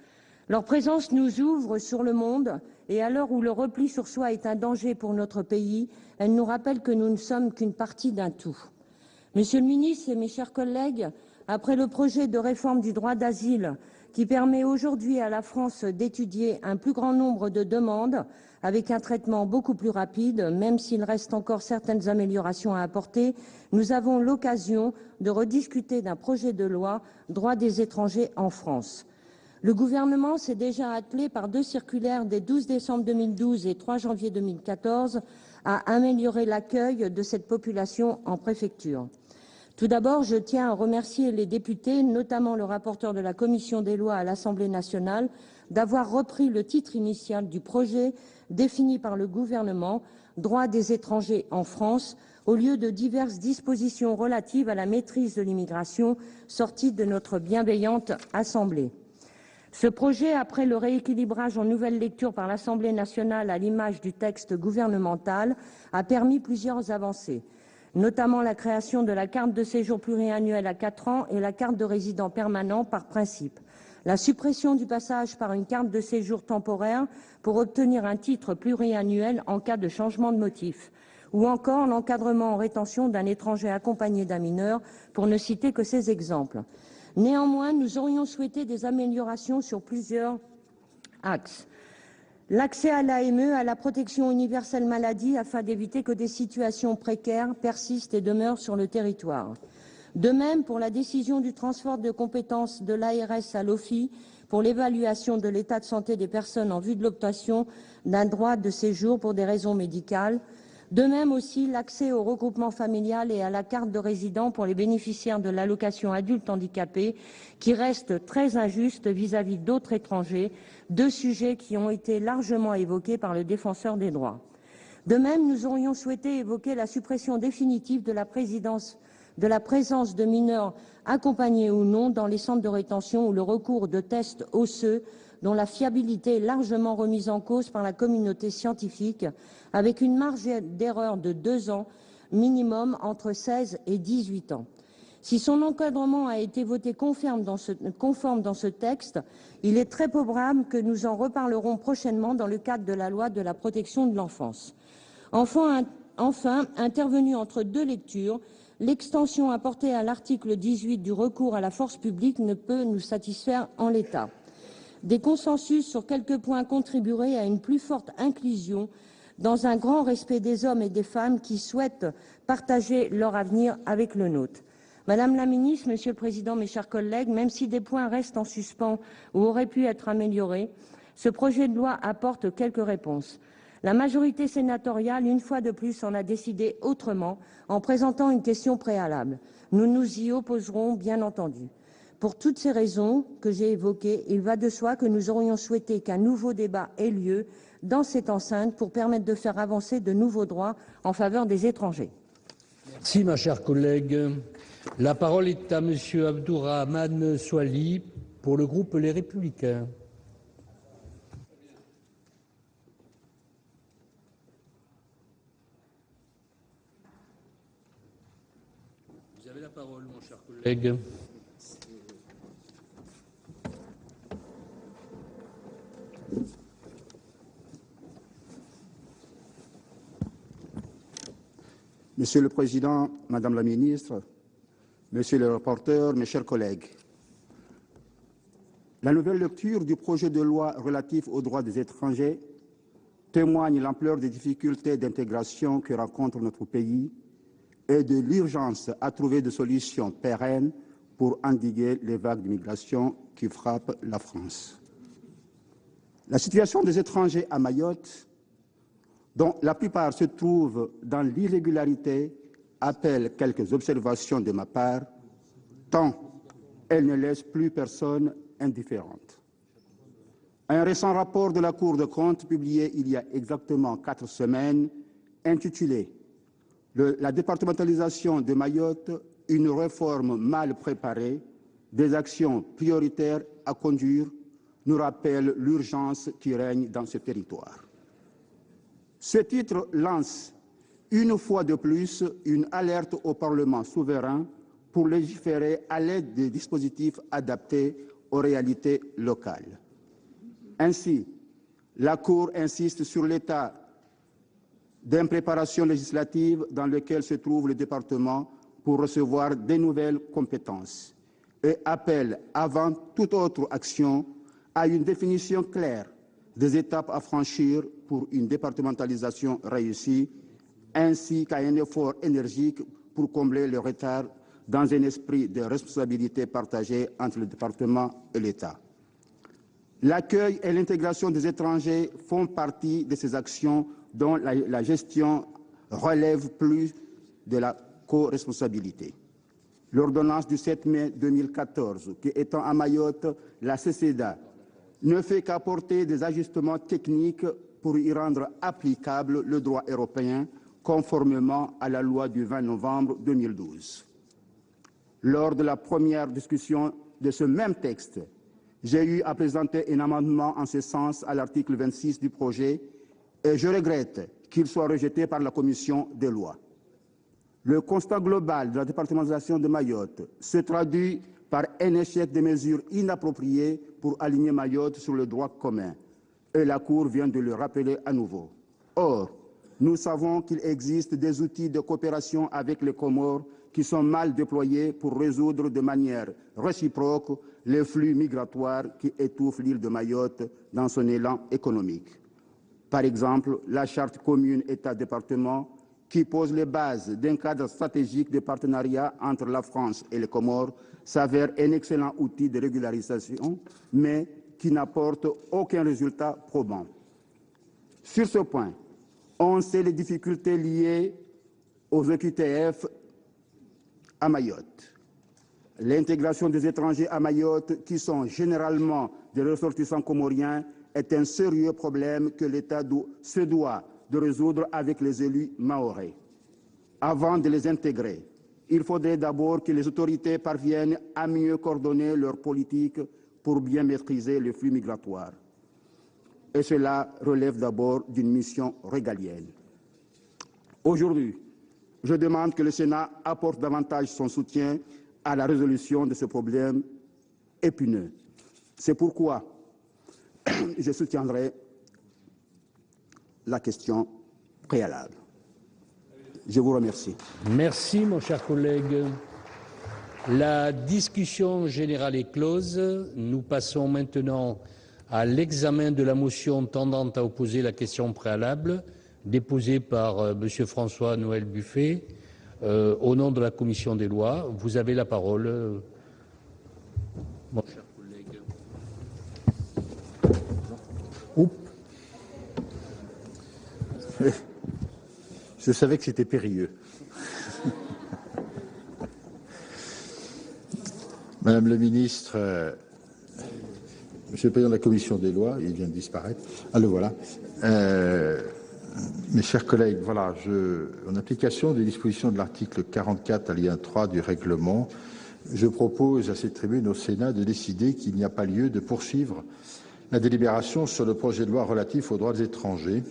Leur présence nous ouvre sur le monde et à l'heure où le repli sur soi est un danger pour notre pays, elle nous rappelle que nous ne sommes qu'une partie d'un tout. Monsieur le ministre et mes chers collègues, après le projet de réforme du droit d'asile qui permet aujourd'hui à la France d'étudier un plus grand nombre de demandes avec un traitement beaucoup plus rapide, même s'il reste encore certaines améliorations à apporter, nous avons l'occasion de rediscuter d'un projet de loi droit des étrangers en France. Le gouvernement s'est déjà attelé par 2 circulaires des 12 décembre 2012 et 3 janvier 2014 à améliorer l'accueil de cette population en préfecture. Tout d'abord, je tiens à remercier les députés, notamment le rapporteur de la commission des lois à l'Assemblée nationale, d'avoir repris le titre initial du projet défini par le gouvernement, droit des étrangers en France, au lieu de diverses dispositions relatives à la maîtrise de l'immigration sorties de notre bienveillante Assemblée. Ce projet, après le rééquilibrage en nouvelle lecture par l'Assemblée nationale à l'image du texte gouvernemental, a permis plusieurs avancées, notamment la création de la carte de séjour pluriannuelle à 4 ans et la carte de résident permanent par principe, la suppression du passage par une carte de séjour temporaire pour obtenir un titre pluriannuel en cas de changement de motif, ou encore l'encadrement en rétention d'un étranger accompagné d'un mineur, pour ne citer que ces exemples. Néanmoins, nous aurions souhaité des améliorations sur plusieurs axes. L'accès à l'AME, à la protection universelle maladie, afin d'éviter que des situations précaires persistent et demeurent sur le territoire. De même, pour la décision du transfert de compétences de l'ARS à l'OFII pour l'évaluation de l'état de santé des personnes en vue de l'obtention d'un droit de séjour pour des raisons médicales. De même aussi l'accès au regroupement familial et à la carte de résident pour les bénéficiaires de l'allocation adulte handicapé, qui reste très injuste vis-à-vis d'autres étrangers, 2 sujets qui ont été largement évoqués par le défenseur des droits. De même, nous aurions souhaité évoquer la suppression définitive de la présence de mineurs accompagnés ou non dans les centres de rétention ou le recours de tests osseux dont la fiabilité est largement remise en cause par la communauté scientifique, avec une marge d'erreur de 2 ans minimum entre 16 et 18 ans. Si son encadrement a été voté conforme dans ce texte, il est très probable que nous en reparlerons prochainement dans le cadre de la loi de la protection de l'enfance. Enfin, intervenue entre 2 lectures, l'extension apportée à l'article 18 du recours à la force publique ne peut nous satisfaire en l'état. Des consensus sur quelques points contribueraient à une plus forte inclusion dans un grand respect des hommes et des femmes qui souhaitent partager leur avenir avec le nôtre. Madame la ministre, Monsieur le Président, mes chers collègues, même si des points restent en suspens ou auraient pu être améliorés, ce projet de loi apporte quelques réponses. La majorité sénatoriale, une fois de plus, en a décidé autrement en présentant une question préalable. Nous nous y opposerons, bien entendu. Pour toutes ces raisons que j'ai évoquées, il va de soi que nous aurions souhaité qu'un nouveau débat ait lieu dans cette enceinte pour permettre de faire avancer de nouveaux droits en faveur des étrangers. Merci, ma chère collègue. La parole est à Monsieur Abdourahmane Soili pour le groupe Les Républicains. Vous avez la parole, mon cher collègue. Monsieur le Président, Madame la Ministre, Monsieur le rapporteur, mes chers collègues, la nouvelle lecture du projet de loi relatif aux droits des étrangers témoigne l'ampleur des difficultés d'intégration que rencontre notre pays et de l'urgence à trouver des solutions pérennes pour endiguer les vagues d'immigration qui frappent la France. La situation des étrangers à Mayotte, dont la plupart se trouvent dans l'irrégularité, appelle quelques observations de ma part, tant elle ne laisse plus personne indifférente. Un récent rapport de la Cour des comptes, publié il y a exactement 4 semaines, intitulé « La départementalisation de Mayotte, une réforme mal préparée, des actions prioritaires à conduire », nous rappelle l'urgence qui règne dans ce territoire. Ce titre lance une fois de plus une alerte au Parlement souverain pour légiférer à l'aide des dispositifs adaptés aux réalités locales. Ainsi, la Cour insiste sur l'état d'impréparation législative dans lequel se trouve le département pour recevoir des nouvelles compétences et appelle, avant toute autre action, à une définition claire des étapes à franchir pour une départementalisation réussie, ainsi qu'à un effort énergique pour combler le retard dans un esprit de responsabilité partagée entre le département et l'État. L'accueil et l'intégration des étrangers font partie de ces actions dont la gestion relève plus de la co-responsabilité. L'ordonnance du 7 mai 2014, qui étend à Mayotte la CECEDA, ne fait qu'apporter des ajustements techniques pour y rendre applicable le droit européen conformément à la loi du 20 novembre 2012. Lors de la première discussion de ce même texte, j'ai eu à présenter un amendement en ce sens à l'article 26 du projet et je regrette qu'il soit rejeté par la commission des lois. Le constat global de la départementalisation de Mayotte se traduit par un échec de mesures inappropriées pour aligner Mayotte sur le droit commun. Et la Cour vient de le rappeler à nouveau. Or, nous savons qu'il existe des outils de coopération avec les Comores qui sont mal déployés pour résoudre de manière réciproque les flux migratoires qui étouffent l'île de Mayotte dans son élan économique. Par exemple, la charte commune État-département qui pose les bases d'un cadre stratégique de partenariat entre la France et les Comores s'avère un excellent outil de régularisation, mais qui n'apporte aucun résultat probant. Sur ce point, on sait les difficultés liées aux OQTF à Mayotte. L'intégration des étrangers à Mayotte, qui sont généralement des ressortissants comoriens, est un sérieux problème que l'État se doit de résoudre avec les élus mahorais. Avant de les intégrer, il faudrait d'abord que les autorités parviennent à mieux coordonner leur politique pour bien maîtriser les flux migratoires. Et cela relève d'abord d'une mission régalienne. Aujourd'hui, je demande que le Sénat apporte davantage son soutien à la résolution de ce problème épineux. C'est pourquoi je soutiendrai la question préalable. Je vous remercie. Merci, mon cher collègue. La discussion générale est close. Nous passons maintenant à l'examen de la motion tendant à opposer la question préalable déposée par M. François-Noël Buffet au nom de la Commission des lois. Vous avez la parole, mon cher collègue. Je savais que c'était périlleux. Madame le ministre, Monsieur le Président de la Commission des lois, il vient de disparaître. Ah, le voilà. Mes chers collègues, voilà, en application des dispositions de l'article 44, alinéa 3 du règlement, je propose à cette tribune au Sénat de décider qu'il n'y a pas lieu de poursuivre la délibération sur le projet de loi relatif aux droits des étrangers.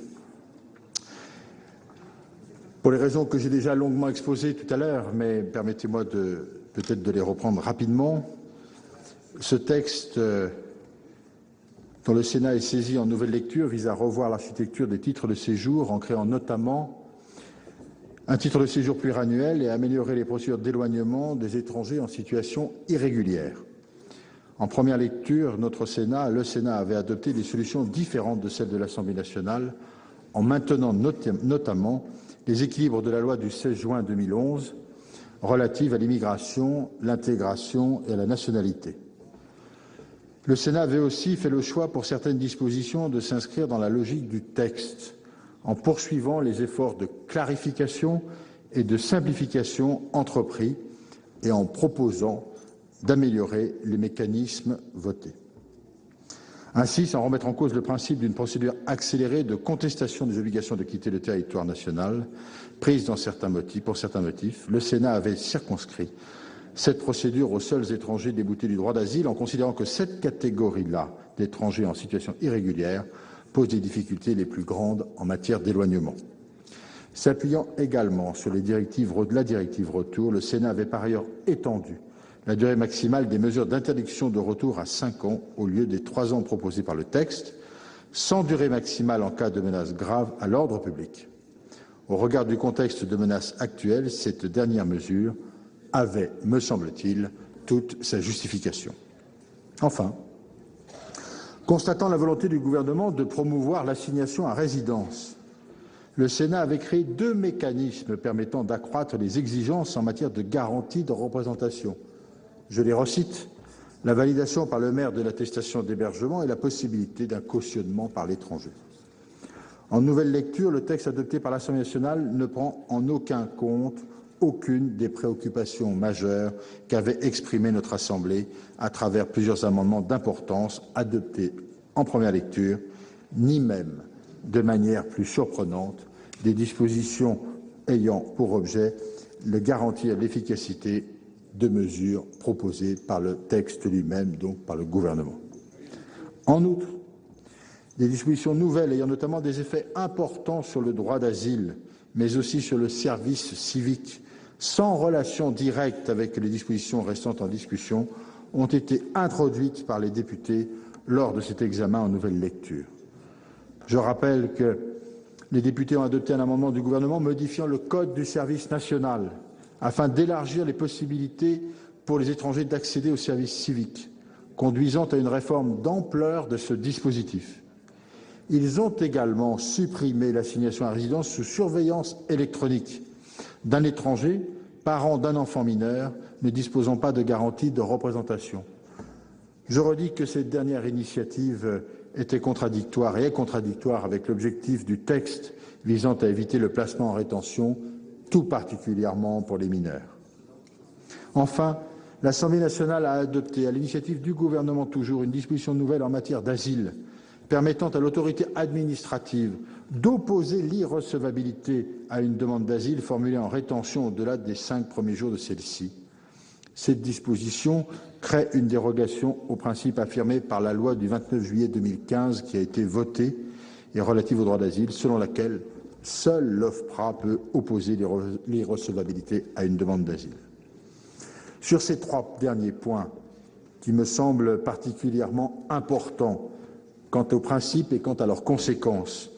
Pour les raisons que j'ai déjà longuement exposées tout à l'heure, mais permettez-moi peut-être de les reprendre rapidement. Ce texte dont le Sénat est saisi en nouvelle lecture vise à revoir l'architecture des titres de séjour en créant notamment un titre de séjour pluriannuel et à améliorer les procédures d'éloignement des étrangers en situation irrégulière. En première lecture, le Sénat avait adopté des solutions différentes de celles de l'Assemblée nationale en maintenant notamment les équilibres de la loi du 16 juin 2011 relative à l'immigration, l'intégration et à la nationalité. Le Sénat avait aussi fait le choix pour certaines dispositions de s'inscrire dans la logique du texte en poursuivant les efforts de clarification et de simplification entrepris et en proposant d'améliorer les mécanismes votés. Ainsi, sans remettre en cause le principe d'une procédure accélérée de contestation des obligations de quitter le territoire national prise pour certains motifs, le Sénat avait circonscrit cette procédure aux seuls étrangers déboutés du droit d'asile en considérant que cette catégorie-là d'étrangers en situation irrégulière pose les difficultés les plus grandes en matière d'éloignement. S'appuyant également sur la directive retour, le Sénat avait par ailleurs étendu la durée maximale des mesures d'interdiction de retour à 5 ans au lieu des 3 ans proposés par le texte, sans durée maximale en cas de menace grave à l'ordre public. Au regard du contexte de menace actuel, cette dernière mesure avait, me semble-t-il, toute sa justification. Enfin, constatant la volonté du gouvernement de promouvoir l'assignation à résidence, le Sénat avait créé 2 mécanismes permettant d'accroître les exigences en matière de garantie de représentation. Je les recite, la validation par le maire de l'attestation d'hébergement et la possibilité d'un cautionnement par l'étranger. En nouvelle lecture, le texte adopté par l'Assemblée nationale ne prend en aucun compte aucune des préoccupations majeures qu'avait exprimées notre Assemblée à travers plusieurs amendements d'importance adoptés en première lecture, ni même, de manière plus surprenante, des dispositions ayant pour objet de garantir l'efficacité de mesures proposées par le texte lui-même, donc par le gouvernement. En outre, des dispositions nouvelles ayant notamment des effets importants sur le droit d'asile, mais aussi sur le service civique, sans relation directe avec les dispositions restantes en discussion, ont été introduites par les députés lors de cet examen en nouvelle lecture. Je rappelle que les députés ont adopté un amendement du gouvernement modifiant le Code du service national afin d'élargir les possibilités pour les étrangers d'accéder au service civique, conduisant à une réforme d'ampleur de ce dispositif. Ils ont également supprimé l'assignation à résidence sous surveillance électronique d'un étranger, parent d'un enfant mineur, ne disposant pas de garantie de représentation. Je redis que cette dernière initiative était contradictoire et est contradictoire avec l'objectif du texte visant à éviter le placement en rétention, tout particulièrement pour les mineurs. Enfin, l'Assemblée nationale a adopté, à l'initiative du gouvernement toujours, une disposition nouvelle en matière d'asile, permettant à l'autorité administrative d'opposer l'irrecevabilité à une demande d'asile formulée en rétention au-delà des 5 premiers jours de celle-ci. Cette disposition crée une dérogation au principe affirmé par la loi du 29 juillet 2015 qui a été votée et relative au droit d'asile, selon laquelle seule l'OFPRA peut opposer l'irrecevabilité à une demande d'asile. Sur ces 3 derniers points, qui me semblent particulièrement importants quant aux principes et quant à leurs conséquences,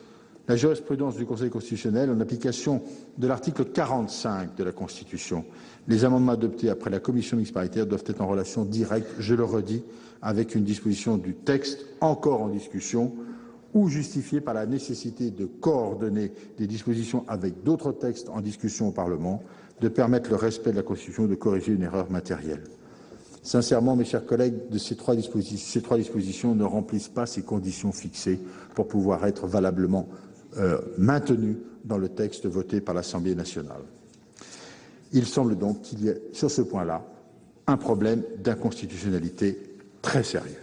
la jurisprudence du Conseil constitutionnel, en application de l'article 45 de la Constitution, les amendements adoptés après la commission mixte paritaire doivent être en relation directe, je le redis, avec une disposition du texte encore en discussion ou justifiée par la nécessité de coordonner des dispositions avec d'autres textes en discussion au Parlement, de permettre le respect de la Constitution, de corriger une erreur matérielle. Sincèrement, mes chers collègues, ces trois dispositions ne remplissent pas ces conditions fixées pour pouvoir être valablement maintenues dans le texte voté par l'Assemblée nationale. Il semble donc qu'il y ait, sur ce point-là, un problème d'inconstitutionnalité très sérieux.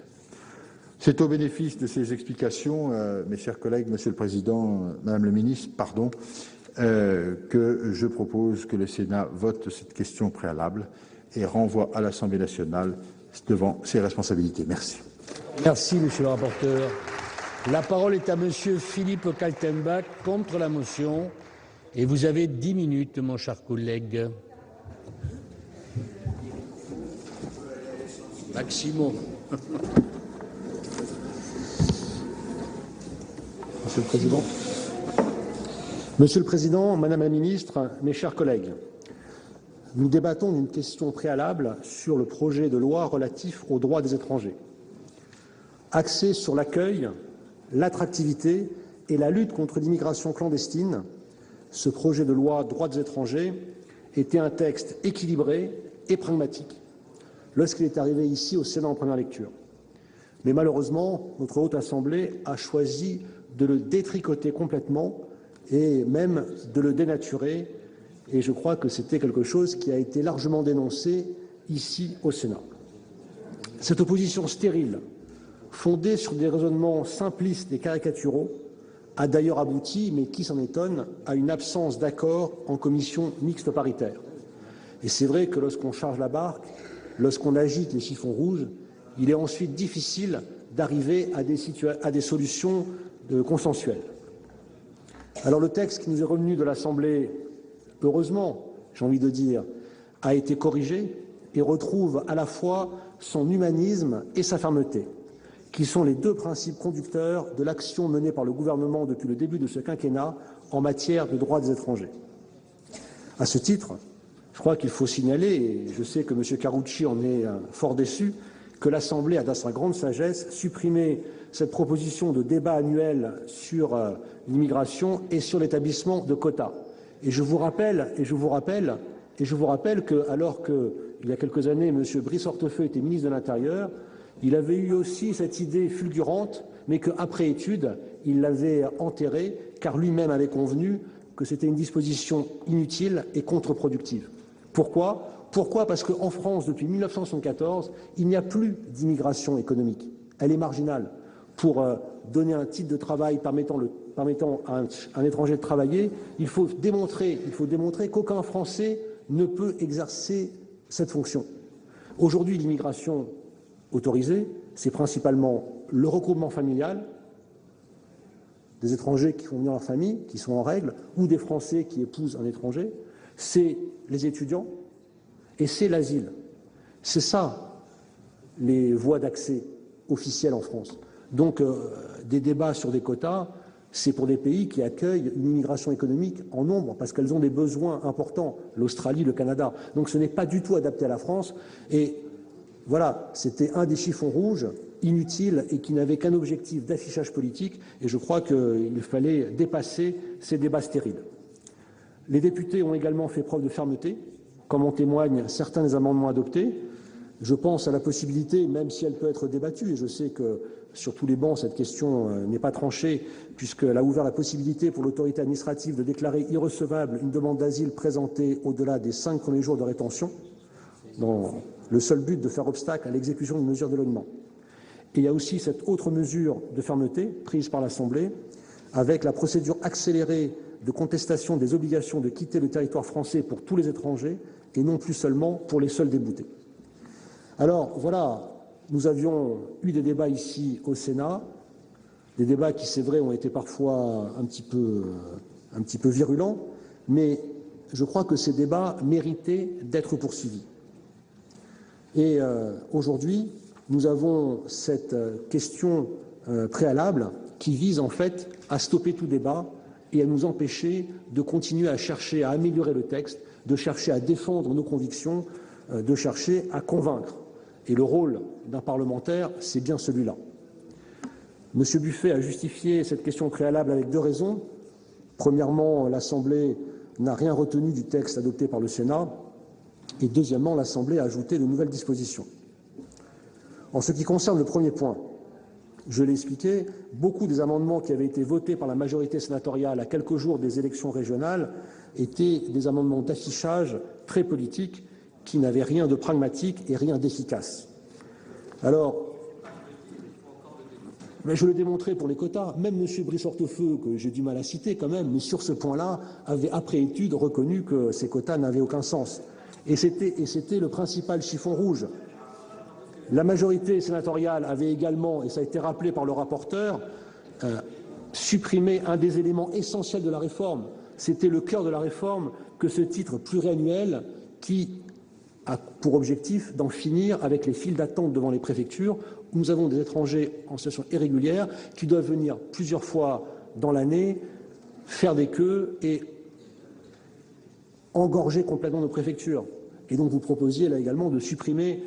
C'est au bénéfice de ces explications, mes chers collègues, Monsieur le Président, Madame le Ministre, que je propose que le Sénat vote cette question préalable et renvoie à l'Assemblée nationale devant ses responsabilités. Merci. Merci, Monsieur le rapporteur. La parole est à Monsieur Philippe Kaltenbach contre la motion. Et vous avez 10 minutes, mon cher collègue. Maximum. Monsieur le Président, Madame la Ministre, mes chers collègues, nous débattons d'une question préalable sur le projet de loi relatif aux droits des étrangers. Axé sur l'accueil, l'attractivité et la lutte contre l'immigration clandestine, ce projet de loi droits des étrangers était un texte équilibré et pragmatique lorsqu'il est arrivé ici au Sénat en première lecture. Mais malheureusement, notre Haute Assemblée a choisi de le détricoter complètement et même de le dénaturer. Et je crois que c'était quelque chose qui a été largement dénoncé ici au Sénat. Cette opposition stérile, fondée sur des raisonnements simplistes et caricaturaux, a d'ailleurs abouti, mais qui s'en étonne, à une absence d'accord en commission mixte paritaire. Et c'est vrai que lorsqu'on charge la barque, lorsqu'on agite les chiffons rouges, il est ensuite difficile d'arriver à des solutions consensuelles. Alors le texte qui nous est revenu de l'Assemblée, heureusement, j'ai envie de dire, a été corrigé et retrouve à la fois son humanisme et sa fermeté, qui sont les deux principes conducteurs de l'action menée par le gouvernement depuis le début de ce quinquennat en matière de droits des étrangers. À ce titre, je crois qu'il faut signaler, et je sais que M. Carucci en est fort déçu, que l'Assemblée a, dans sa grande sagesse, supprimé cette proposition de débat annuel sur l'immigration et sur l'établissement de quotas. Et je vous rappelle que, alors qu'il y a quelques années, M. Brice Hortefeux était ministre de l'Intérieur, il avait eu aussi cette idée fulgurante, mais qu'après étude, il l'avait enterrée, car lui-même avait convenu que c'était une disposition inutile et contre-productive. Pourquoi ? Parce qu'en France, depuis 1974, il n'y a plus d'immigration économique. Elle est marginale. Pour donner un titre de travail permettant à un étranger de travailler, il faut démontrer qu'aucun Français ne peut exercer cette fonction. Aujourd'hui, l'immigration autorisée, c'est principalement le regroupement familial, des étrangers qui font venir leur famille, qui sont en règle, ou des Français qui épousent un étranger, c'est les étudiants et c'est l'asile. C'est ça, les voies d'accès officielles en France. Donc, des débats sur des quotas, c'est pour des pays qui accueillent une immigration économique en nombre, parce qu'elles ont des besoins importants, l'Australie, le Canada. Donc, ce n'est pas du tout adapté à la France. Et voilà, c'était un des chiffons rouges inutiles et qui n'avait qu'un objectif d'affichage politique. Et je crois qu'il fallait dépasser ces débats stériles. Les députés ont également fait preuve de fermeté, comme en témoignent certains des amendements adoptés. Je pense à la possibilité, même si elle peut être débattue, et je sais que sur tous les bancs, cette question n'est pas tranchée, puisqu'elle a ouvert la possibilité pour l'autorité administrative de déclarer irrecevable une demande d'asile présentée au-delà des 5 premiers jours de rétention, dans le seul but de faire obstacle à l'exécution d'une mesure d'éloignement. Et il y a aussi cette autre mesure de fermeté prise par l'Assemblée, avec la procédure accélérée de contestation des obligations de quitter le territoire français pour tous les étrangers et non plus seulement pour les seuls déboutés. Alors voilà, nous avions eu des débats ici au Sénat, des débats qui, c'est vrai, ont été parfois un petit peu virulents, mais je crois que ces débats méritaient d'être poursuivis. Et aujourd'hui, nous avons cette question préalable qui vise en fait à stopper tout débat et à nous empêcher de continuer à chercher à améliorer le texte, de chercher à défendre nos convictions, de chercher à convaincre. Et le rôle d'un parlementaire, c'est bien celui-là. M. Buffet a justifié cette question préalable avec 2 raisons. Premièrement, l'Assemblée n'a rien retenu du texte adopté par le Sénat. Et deuxièmement, l'Assemblée a ajouté de nouvelles dispositions. En ce qui concerne le premier point, je l'ai expliqué, beaucoup des amendements qui avaient été votés par la majorité sénatoriale à quelques jours des élections régionales étaient des amendements d'affichage très politiques qui n'avaient rien de pragmatique et rien d'efficace. Alors, Mais je le démontrais pour les quotas. Même M. Brice-Hortefeux, que j'ai du mal à citer quand même, mais sur ce point-là, avait après étude reconnu que ces quotas n'avaient aucun sens. Et c'était le principal chiffon rouge. La majorité sénatoriale avait également, et ça a été rappelé par le rapporteur, supprimé un des éléments essentiels de la réforme. C'était le cœur de la réforme que ce titre pluriannuel qui a pour objectif d'en finir avec les files d'attente devant les préfectures, où nous avons des étrangers en situation irrégulière qui doivent venir plusieurs fois dans l'année, faire des queues et engorger complètement nos préfectures. Et donc vous proposiez là également de supprimer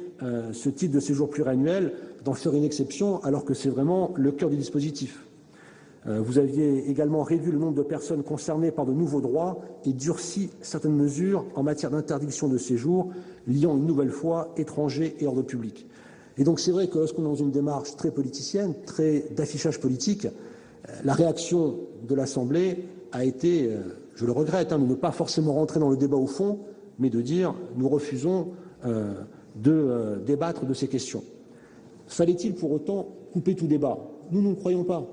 ce titre de séjour pluriannuel, d'en faire une exception, alors que c'est vraiment le cœur du dispositif. Vous aviez également réduit le nombre de personnes concernées par de nouveaux droits et durci certaines mesures en matière d'interdiction de séjour, liant une nouvelle fois étrangers et ordre public. Et donc c'est vrai que lorsqu'on est dans une démarche très politicienne, très d'affichage politique, la réaction de l'Assemblée a été, je le regrette, de ne pas forcément rentrer dans le débat au fond, mais de dire nous refusons de débattre de ces questions. Fallait-il pour autant couper tout débat? Nous ne le croyons pas.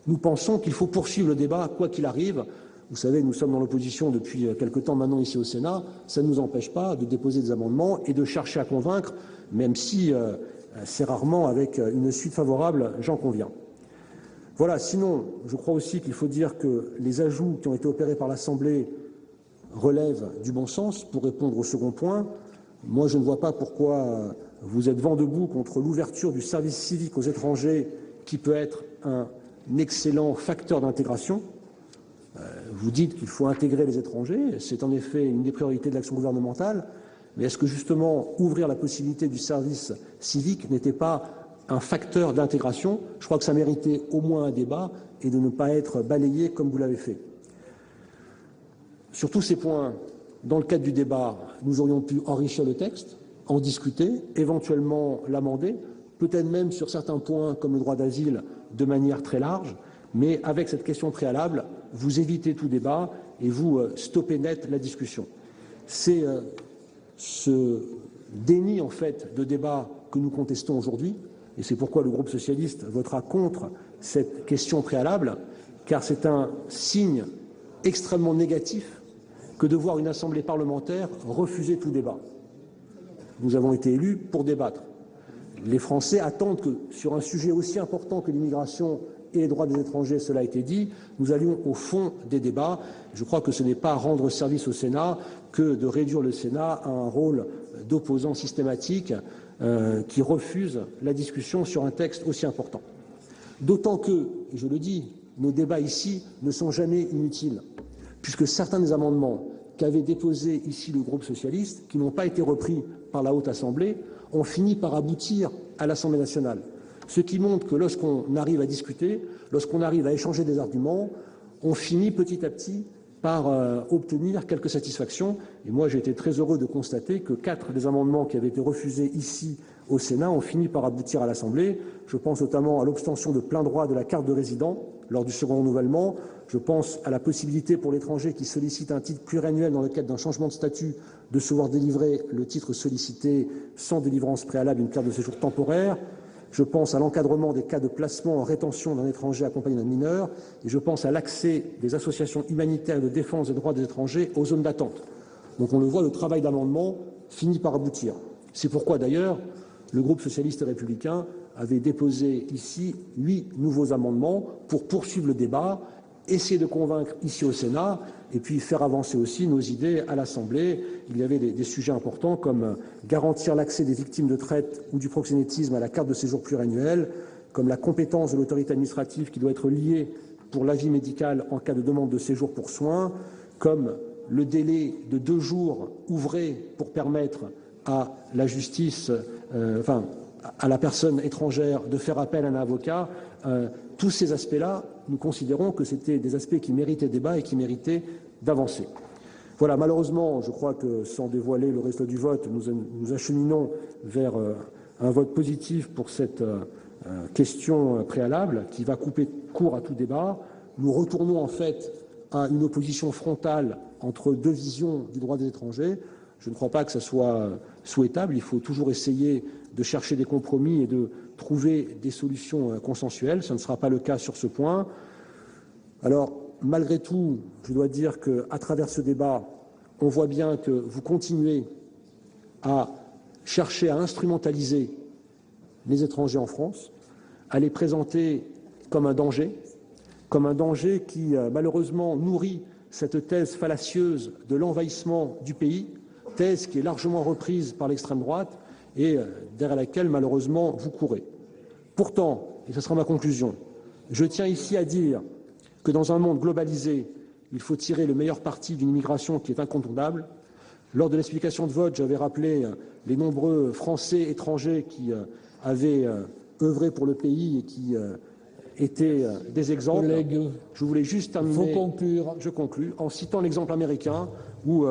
Nous pensons qu'il faut poursuivre le débat, quoi qu'il arrive. Vous savez, nous sommes dans l'opposition depuis quelque temps maintenant ici au Sénat. Ça ne nous empêche pas de déposer des amendements et de chercher à convaincre, même si c'est rarement avec une suite favorable, j'en conviens. Voilà, sinon, je crois aussi qu'il faut dire que les ajouts qui ont été opérés par l'Assemblée relèvent du bon sens. Pour répondre au second point, moi je ne vois pas pourquoi vous êtes vent debout contre l'ouverture du service civique aux étrangers, qui peut être un excellent facteur d'intégration. Vous dites qu'il faut intégrer les étrangers, c'est en effet une des priorités de l'action gouvernementale, mais est-ce que justement ouvrir la possibilité du service civique n'était pas un facteur d'intégration? Je crois que ça méritait au moins un débat et de ne pas être balayé comme vous l'avez fait. Sur tous ces points, dans le cadre du débat, nous aurions pu enrichir le texte, en discuter, éventuellement l'amender, peut-être même sur certains points comme le droit d'asile de manière très large, mais avec cette question préalable, vous évitez tout débat et vous stoppez net la discussion. C'est ce déni en fait de débat que nous contestons aujourd'hui, et c'est pourquoi le groupe socialiste votera contre cette question préalable, car c'est un signe extrêmement négatif que de voir une assemblée parlementaire refuser tout débat. Nous avons été élus pour débattre. Les Français attendent que, sur un sujet aussi important que l'immigration et les droits des étrangers, cela a été dit, nous allions au fond des débats. Je crois que ce n'est pas rendre service au Sénat que de réduire le Sénat à un rôle d'opposant systématique qui refuse la discussion sur un texte aussi important. D'autant que, et je le dis, nos débats ici ne sont jamais inutiles, puisque certains des amendements qu'avait déposés ici le groupe socialiste, qui n'ont pas été repris par la Haute Assemblée, ont fini par aboutir à l'Assemblée nationale. Ce qui montre que lorsqu'on arrive à discuter, lorsqu'on arrive à échanger des arguments, on finit petit à petit par obtenir quelques satisfactions. Et moi, j'ai été très heureux de constater que 4 des amendements qui avaient été refusés ici au Sénat ont fini par aboutir à l'Assemblée. Je pense notamment à l'obtention de plein droit de la carte de résident lors du second renouvellement. Je pense à la possibilité pour l'étranger qui sollicite un titre pluriannuel dans le cadre d'un changement de statut de se voir délivrer le titre sollicité sans délivrance préalable d'une carte de séjour temporaire. Je pense à l'encadrement des cas de placement en rétention d'un étranger accompagné d'un mineur. Et je pense à l'accès des associations humanitaires de défense des droits des étrangers aux zones d'attente. Donc on le voit, le travail d'amendement finit par aboutir. C'est pourquoi d'ailleurs le groupe socialiste et républicain avait déposé ici 8 nouveaux amendements pour poursuivre le débat, essayer de convaincre ici au Sénat et puis faire avancer aussi nos idées à l'Assemblée. Il y avait des sujets importants comme garantir l'accès des victimes de traite ou du proxénétisme à la carte de séjour pluriannuelle, comme la compétence de l'autorité administrative qui doit être liée pour l'avis médical en cas de demande de séjour pour soins, comme le délai de 2 jours ouvrés pour permettre à la justice, à la personne étrangère de faire appel à un avocat. Tous ces aspects-là, nous considérons que c'était des aspects qui méritaient débat et qui méritaient d'avancer. Voilà, malheureusement, je crois que sans dévoiler le reste du vote, nous acheminons vers un vote positif pour cette question préalable qui va couper court à tout débat. Nous retournons en fait à une opposition frontale entre 2 visions du droit des étrangers. Je ne crois pas que ce soit souhaitable. Il faut toujours essayer de chercher des compromis et de trouver des solutions consensuelles. Ce ne sera pas le cas sur ce point. Alors, malgré tout, je dois dire qu'à travers ce débat, on voit bien que vous continuez à chercher à instrumentaliser les étrangers en France, à les présenter comme un danger qui, malheureusement, nourrit cette thèse fallacieuse de l'envahissement du pays, thèse qui est largement reprise par l'extrême droite et derrière laquelle, malheureusement, vous courez. Pourtant, et ce sera ma conclusion, je tiens ici à dire que dans un monde globalisé, il faut tirer le meilleur parti d'une immigration qui est incontournable. Lors de l'explication de vote, j'avais rappelé les nombreux Français étrangers qui avaient œuvré pour le pays et qui étaient des exemples. Collègue, je voulais juste terminer. Il faut conclure. Je conclus en citant l'exemple américain où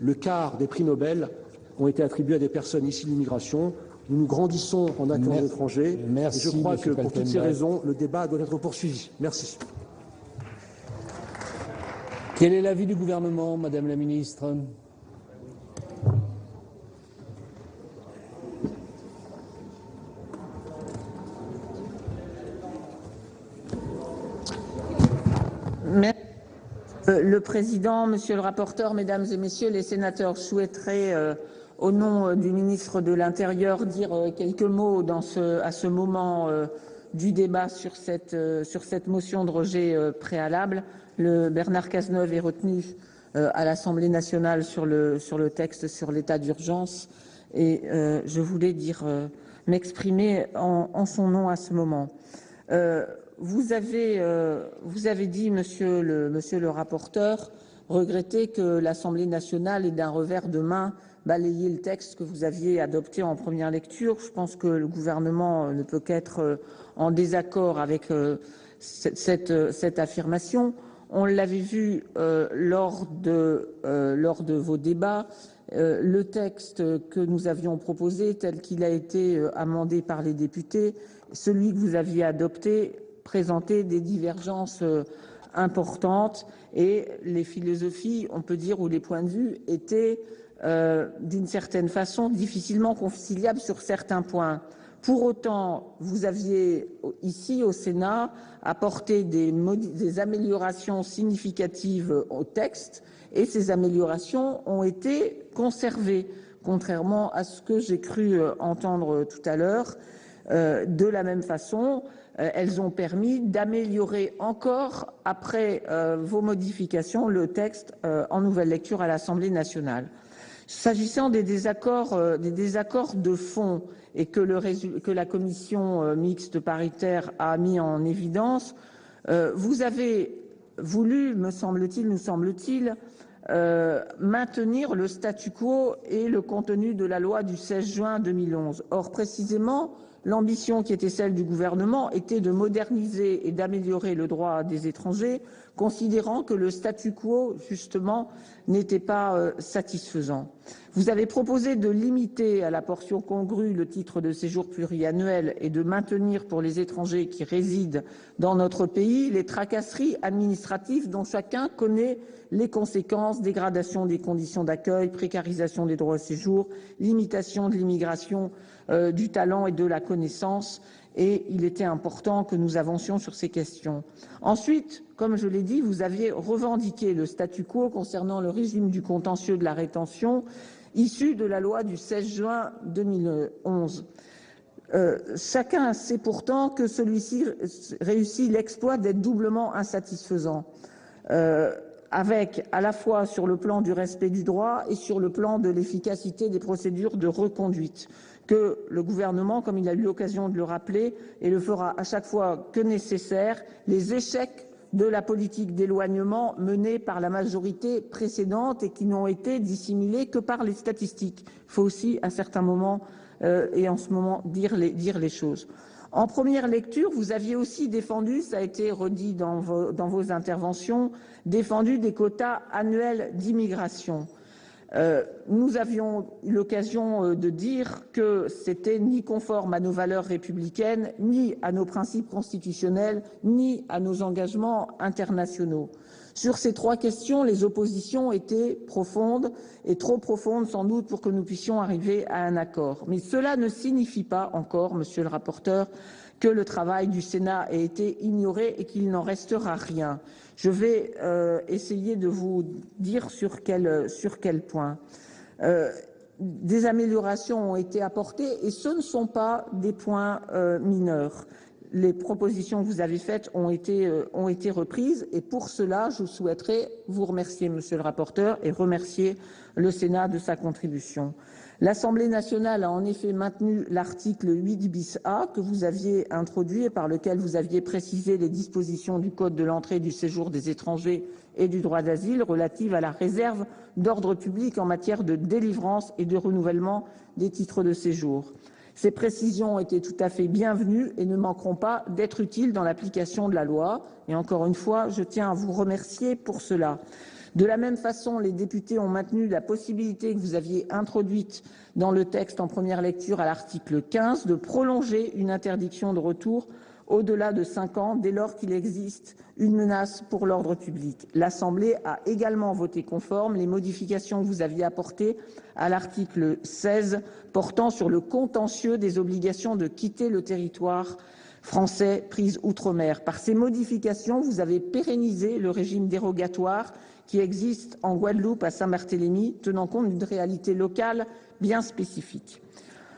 le quart des prix Nobel ont été attribués à des personnes issues de l'immigration. Nous grandissons en accueillant les étrangers. Merci, et je crois que pour toutes ces Kaltenbach. raisons, le débat doit être poursuivi. Merci. Quel est l'avis du gouvernement, Madame la Ministre? Merci. Le président, monsieur le rapporteur, mesdames et messieurs les sénateurs, je souhaiterais, au nom du ministre de l'Intérieur, dire quelques mots à ce moment du débat sur cette motion de rejet préalable. Bernard Cazeneuve est retenu à l'Assemblée nationale sur le texte sur l'état d'urgence et je voulais m'exprimer en son nom à ce moment. Vous avez dit, monsieur le rapporteur, regretter que l'Assemblée nationale ait d'un revers de main balayé le texte que vous aviez adopté en première lecture. Je pense que le gouvernement ne peut qu'être en désaccord avec cette affirmation. On l'avait vu lors de vos débats. Le texte que nous avions proposé, tel qu'il a été amendé par les députés, celui que vous aviez adopté, présentait des divergences importantes et les philosophies, on peut dire, ou les points de vue étaient d'une certaine façon difficilement conciliables sur certains points. Pour autant, vous aviez ici au Sénat apporté des améliorations significatives au texte et ces améliorations ont été conservées, contrairement à ce que j'ai cru entendre tout à l'heure. De la même façon, elles ont permis d'améliorer encore, après vos modifications, le texte en nouvelle lecture à l'Assemblée nationale. S'agissant des désaccords de fond et que la commission mixte paritaire a mis en évidence, vous avez voulu, nous semble-t-il, maintenir le statu quo et le contenu de la loi du 16 juin 2011. Or, précisément, l'ambition qui était celle du gouvernement était de moderniser et d'améliorer le droit des étrangers, considérant que le statu quo, justement, n'était pas satisfaisant. Vous avez proposé de limiter à la portion congrue le titre de séjour pluriannuel et de maintenir pour les étrangers qui résident dans notre pays les tracasseries administratives dont chacun connaît les conséquences: dégradation des conditions d'accueil, précarisation des droits au séjour, limitation de l'immigration du talent et de la connaissance. Et il était important que nous avancions sur ces questions. Ensuite, comme je l'ai dit, vous aviez revendiqué le statu quo concernant le régime du contentieux de la rétention issu de la loi du 16 juin 2011. Chacun sait pourtant que celui-ci réussit l'exploit d'être doublement insatisfaisant, avec à la fois sur le plan du respect du droit et sur le plan de l'efficacité des procédures de reconduite, que le gouvernement, comme il a eu l'occasion de le rappeler, et le fera à chaque fois que nécessaire, les échecs de la politique d'éloignement menée par la majorité précédente et qui n'ont été dissimulés que par les statistiques. Il faut aussi, à certains moments et en ce moment, dire les choses. En première lecture, vous aviez aussi défendu, ça a été redit dans vos interventions, défendu des quotas annuels d'immigration. Nous avions eu l'occasion de dire que c'était ni conforme à nos valeurs républicaines, ni à nos principes constitutionnels, ni à nos engagements internationaux. Sur ces 3 questions, les oppositions étaient profondes et trop profondes sans doute pour que nous puissions arriver à un accord. Mais cela ne signifie pas encore, monsieur le rapporteur, que le travail du Sénat ait été ignoré et qu'il n'en restera rien. Je vais essayer de vous dire sur quel point. Des améliorations ont été apportées et ce ne sont pas des points mineurs. Les propositions que vous avez faites ont été reprises et pour cela, je souhaiterais vous remercier, monsieur le rapporteur, et remercier le Sénat de sa contribution. L'Assemblée nationale a en effet maintenu l'article 8 bis A que vous aviez introduit et par lequel vous aviez précisé les dispositions du Code de l'entrée et du séjour des étrangers et du droit d'asile relatives à la réserve d'ordre public en matière de délivrance et de renouvellement des titres de séjour. Ces précisions ont été tout à fait bienvenues et ne manqueront pas d'être utiles dans l'application de la loi. Et encore une fois, je tiens à vous remercier pour cela. De la même façon, les députés ont maintenu la possibilité que vous aviez introduite dans le texte en première lecture à l'article 15 de prolonger une interdiction de retour au-delà de 5 ans dès lors qu'il existe une menace pour l'ordre public. L'Assemblée a également voté conforme les modifications que vous aviez apportées à l'article 16 portant sur le contentieux des obligations de quitter le territoire français prises outre-mer. Par ces modifications, vous avez pérennisé le régime dérogatoire qui existe en Guadeloupe, à Saint-Barthélemy, tenant compte d'une réalité locale bien spécifique.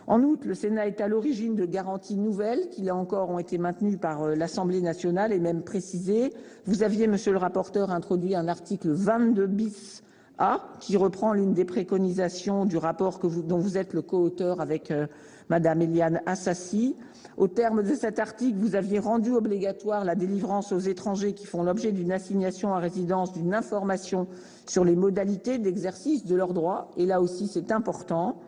En outre, le Sénat est à l'origine de garanties nouvelles qui, là encore, ont été maintenues par l'Assemblée nationale et même précisées. Vous aviez, monsieur le rapporteur, introduit un article 22 bis A qui reprend l'une des préconisations du rapport dont vous êtes le co-auteur avec madame Éliane Assassi. Au terme de cet article, vous aviez rendu obligatoire la délivrance aux étrangers qui font l'objet d'une assignation à résidence d'une information sur les modalités d'exercice de leurs droits. Et là aussi, c'est important.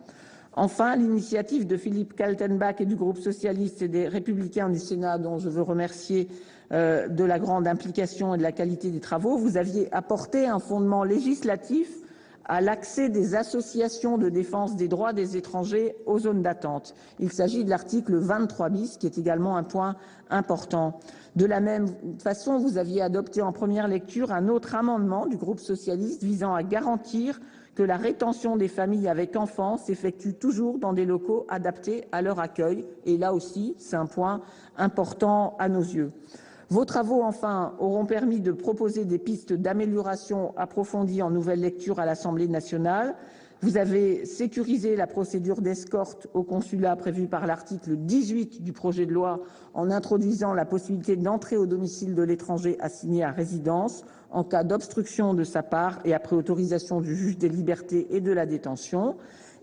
Enfin, l'initiative de Philippe Kaltenbach et du groupe socialiste et des Républicains du Sénat, dont je veux remercier de la grande implication et de la qualité des travaux, vous aviez apporté un fondement législatif à l'accès des associations de défense des droits des étrangers aux zones d'attente. Il s'agit de l'article 23 bis, qui est également un point important. De la même façon, vous aviez adopté en première lecture un autre amendement du groupe socialiste visant à garantir que la rétention des familles avec enfants s'effectue toujours dans des locaux adaptés à leur accueil. Et là aussi, c'est un point important à nos yeux. Vos travaux, enfin, auront permis de proposer des pistes d'amélioration approfondies en nouvelle lecture à l'Assemblée nationale. Vous avez sécurisé la procédure d'escorte au consulat prévue par l'article 18 du projet de loi en introduisant la possibilité d'entrer au domicile de l'étranger assigné à résidence en cas d'obstruction de sa part et après autorisation du juge des libertés et de la détention.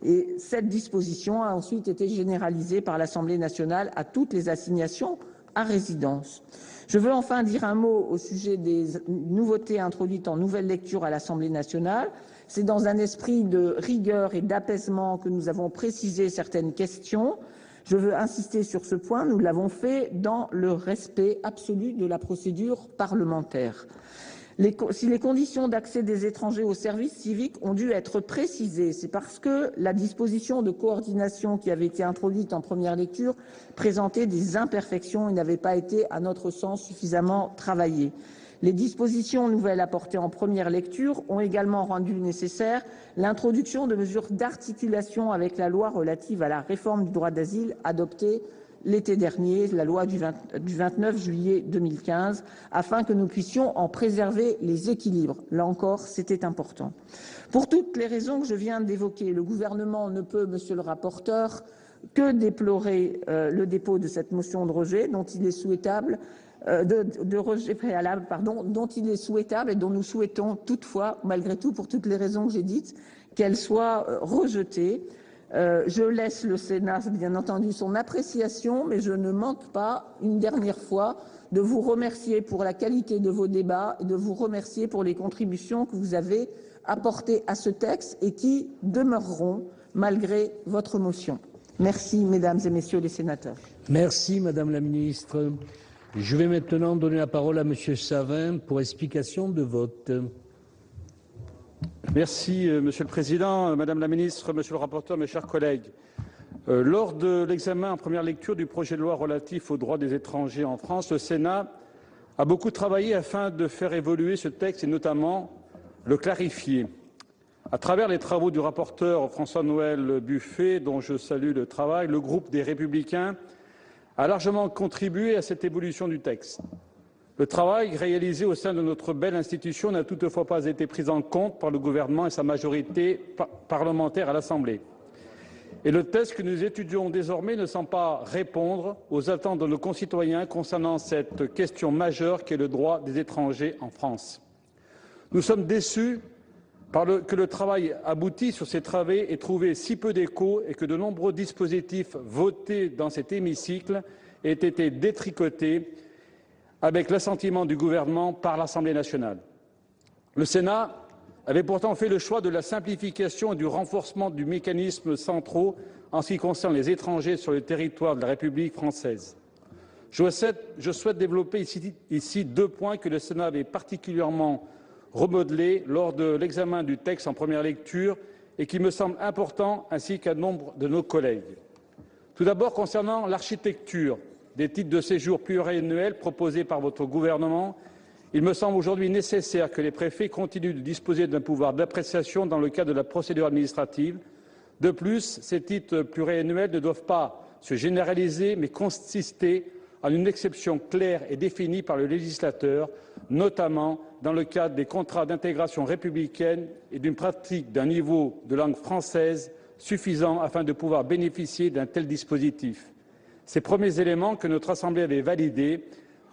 Et cette disposition a ensuite été généralisée par l'Assemblée nationale à toutes les assignations à résidence. Je veux enfin dire un mot au sujet des nouveautés introduites en nouvelle lecture à l'Assemblée nationale. C'est dans un esprit de rigueur et d'apaisement que nous avons précisé certaines questions. Je veux insister sur ce point, nous l'avons fait dans le respect absolu de la procédure parlementaire. Si les conditions d'accès des étrangers au service civique ont dû être précisées, c'est parce que la disposition de coordination qui avait été introduite en première lecture présentait des imperfections et n'avait pas été, à notre sens, suffisamment travaillée. Les dispositions nouvelles apportées en première lecture ont également rendu nécessaire l'introduction de mesures d'articulation avec la loi relative à la réforme du droit d'asile adoptée l'été dernier, la loi du 29 juillet 2015, afin que nous puissions en préserver les équilibres. Là encore, c'était important. Pour toutes les raisons que je viens d'évoquer, le gouvernement ne peut, monsieur le rapporteur, que déplorer le dépôt de cette motion de rejet dont il est souhaitable de rejet préalable, dont il est souhaitable et dont nous souhaitons toutefois, malgré tout, pour toutes les raisons que j'ai dites, qu'elle soit rejetée. Je laisse le Sénat, bien entendu, son appréciation, mais je ne manque pas, une dernière fois, de vous remercier pour la qualité de vos débats et de vous remercier pour les contributions que vous avez apportées à ce texte et qui demeureront malgré votre motion. Merci, mesdames et messieurs les sénateurs. Merci, madame la ministre. Je vais maintenant donner la parole à monsieur Savin pour explication de vote. Merci, Monsieur le Président, Madame la Ministre, Monsieur le rapporteur, mes chers collègues. Lors de l'examen en première lecture du projet de loi relatif aux droits des étrangers en France, le Sénat a beaucoup travaillé afin de faire évoluer ce texte et notamment le clarifier. À travers les travaux du rapporteur François-Noël Buffet, dont je salue le travail, le groupe des Républicains a largement contribué à cette évolution du texte. Le travail réalisé au sein de notre belle institution n'a toutefois pas été pris en compte par le gouvernement et sa majorité parlementaire à l'Assemblée. Et le texte que nous étudions désormais ne semble pas répondre aux attentes de nos concitoyens concernant cette question majeure qu'est le droit des étrangers en France. Nous sommes déçus que le travail abouti sur ces travées ait trouvé si peu d'écho et que de nombreux dispositifs votés dans cet hémicycle aient été détricotés avec l'assentiment du gouvernement par l'Assemblée nationale. Le Sénat avait pourtant fait le choix de la simplification et du renforcement du mécanisme centraux en ce qui concerne les étrangers sur le territoire de la République française. Je souhaite développer ici 2 points que le Sénat avait particulièrement remodelés lors de l'examen du texte en première lecture et qui me semblent importants, ainsi qu'à nombre de nos collègues. Tout d'abord, concernant l'architecture des titres de séjour pluriannuels proposés par votre gouvernement, il me semble aujourd'hui nécessaire que les préfets continuent de disposer d'un pouvoir d'appréciation dans le cadre de la procédure administrative. De plus, ces titres pluriannuels ne doivent pas se généraliser, mais consister en une exception claire et définie par le législateur, notamment dans le cadre des contrats d'intégration républicaine et d'une pratique d'un niveau de langue française suffisant afin de pouvoir bénéficier d'un tel dispositif. Ces premiers éléments que notre Assemblée avait validés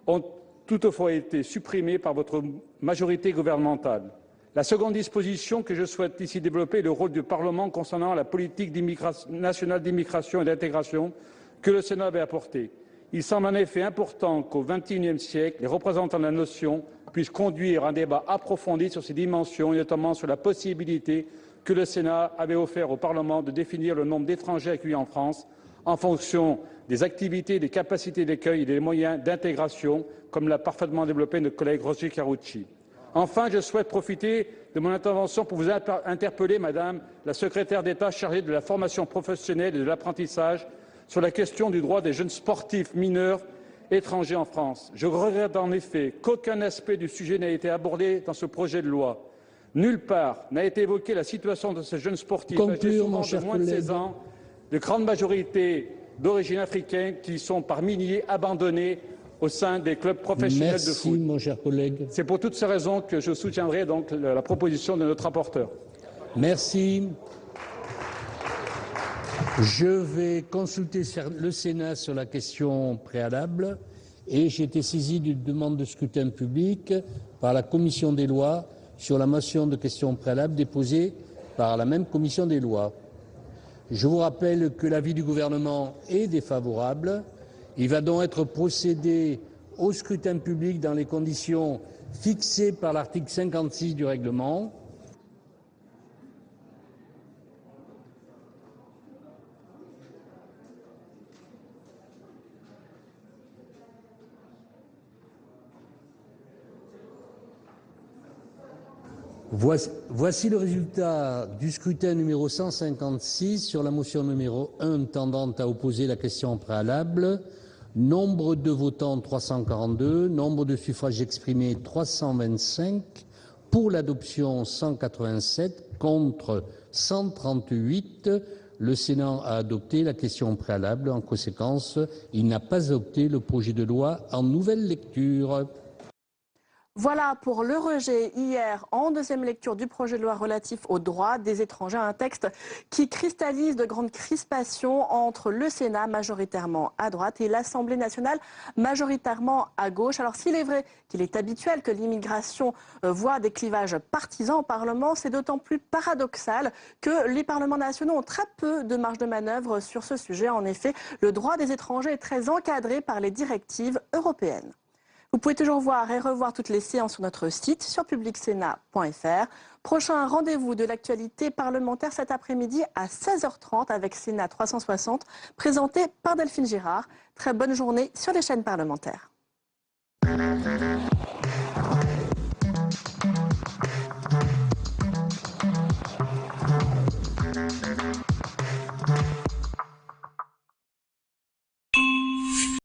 ont toutefois été supprimés par votre majorité gouvernementale. La seconde disposition que je souhaite ici développer est le rôle du Parlement concernant la politique nationale d'immigration et d'intégration que le Sénat avait apportée. Il semble en effet important qu'au XXIe siècle, les représentants de la nation puissent conduire un débat approfondi sur ces dimensions et notamment sur la possibilité que le Sénat avait offert au Parlement de définir le nombre d'étrangers accueillis en France en fonction des activités, des capacités d'accueil et des moyens d'intégration, comme l'a parfaitement développé notre collègue Roger Karoutchi. Enfin, je souhaite profiter de mon intervention pour vous interpeller, Madame la secrétaire d'État chargée de la formation professionnelle et de l'apprentissage, sur la question du droit des jeunes sportifs mineurs étrangers en France. Je regrette en effet qu'aucun aspect du sujet n'ait été abordé dans ce projet de loi. Nulle part n'a été évoquée la situation de ces jeunes sportifs âgés souvent de moins de 16 ans, de grande majorité d'origine africaine, qui sont par milliers abandonnés au sein des clubs professionnels de foot. Merci, mon cher collègue. C'est pour toutes ces raisons que je soutiendrai donc la proposition de notre rapporteur. Merci. Je vais consulter le Sénat sur la question préalable et j'ai été saisi d'une demande de scrutin public par la Commission des lois sur la motion de question préalable déposée par la même Commission des lois. Je vous rappelle que l'avis du gouvernement est défavorable. Il va donc être procédé au scrutin public dans les conditions fixées par l'article 56 du règlement. Voici le résultat du scrutin numéro 156 sur la motion numéro 1 tendant à opposer la question préalable. Nombre de votants 342, nombre de suffrages exprimés 325, pour l'adoption 187, contre 138. Le Sénat a adopté la question préalable. En conséquence, il n'a pas adopté le projet de loi en nouvelle lecture. Voilà pour le rejet hier en deuxième lecture du projet de loi relatif aux droits des étrangers, un texte qui cristallise de grandes crispations entre le Sénat majoritairement à droite et l'Assemblée nationale majoritairement à gauche. Alors s'il est vrai qu'il est habituel que l'immigration voit des clivages partisans au Parlement, c'est d'autant plus paradoxal que les parlements nationaux ont très peu de marge de manœuvre sur ce sujet. En effet, le droit des étrangers est très encadré par les directives européennes. Vous pouvez toujours voir et revoir toutes les séances sur notre site sur publicsénat.fr. Prochain rendez-vous de l'actualité parlementaire cet après-midi à 16h30 avec Sénat 360, présenté par Delphine Girard. Très bonne journée sur les chaînes parlementaires.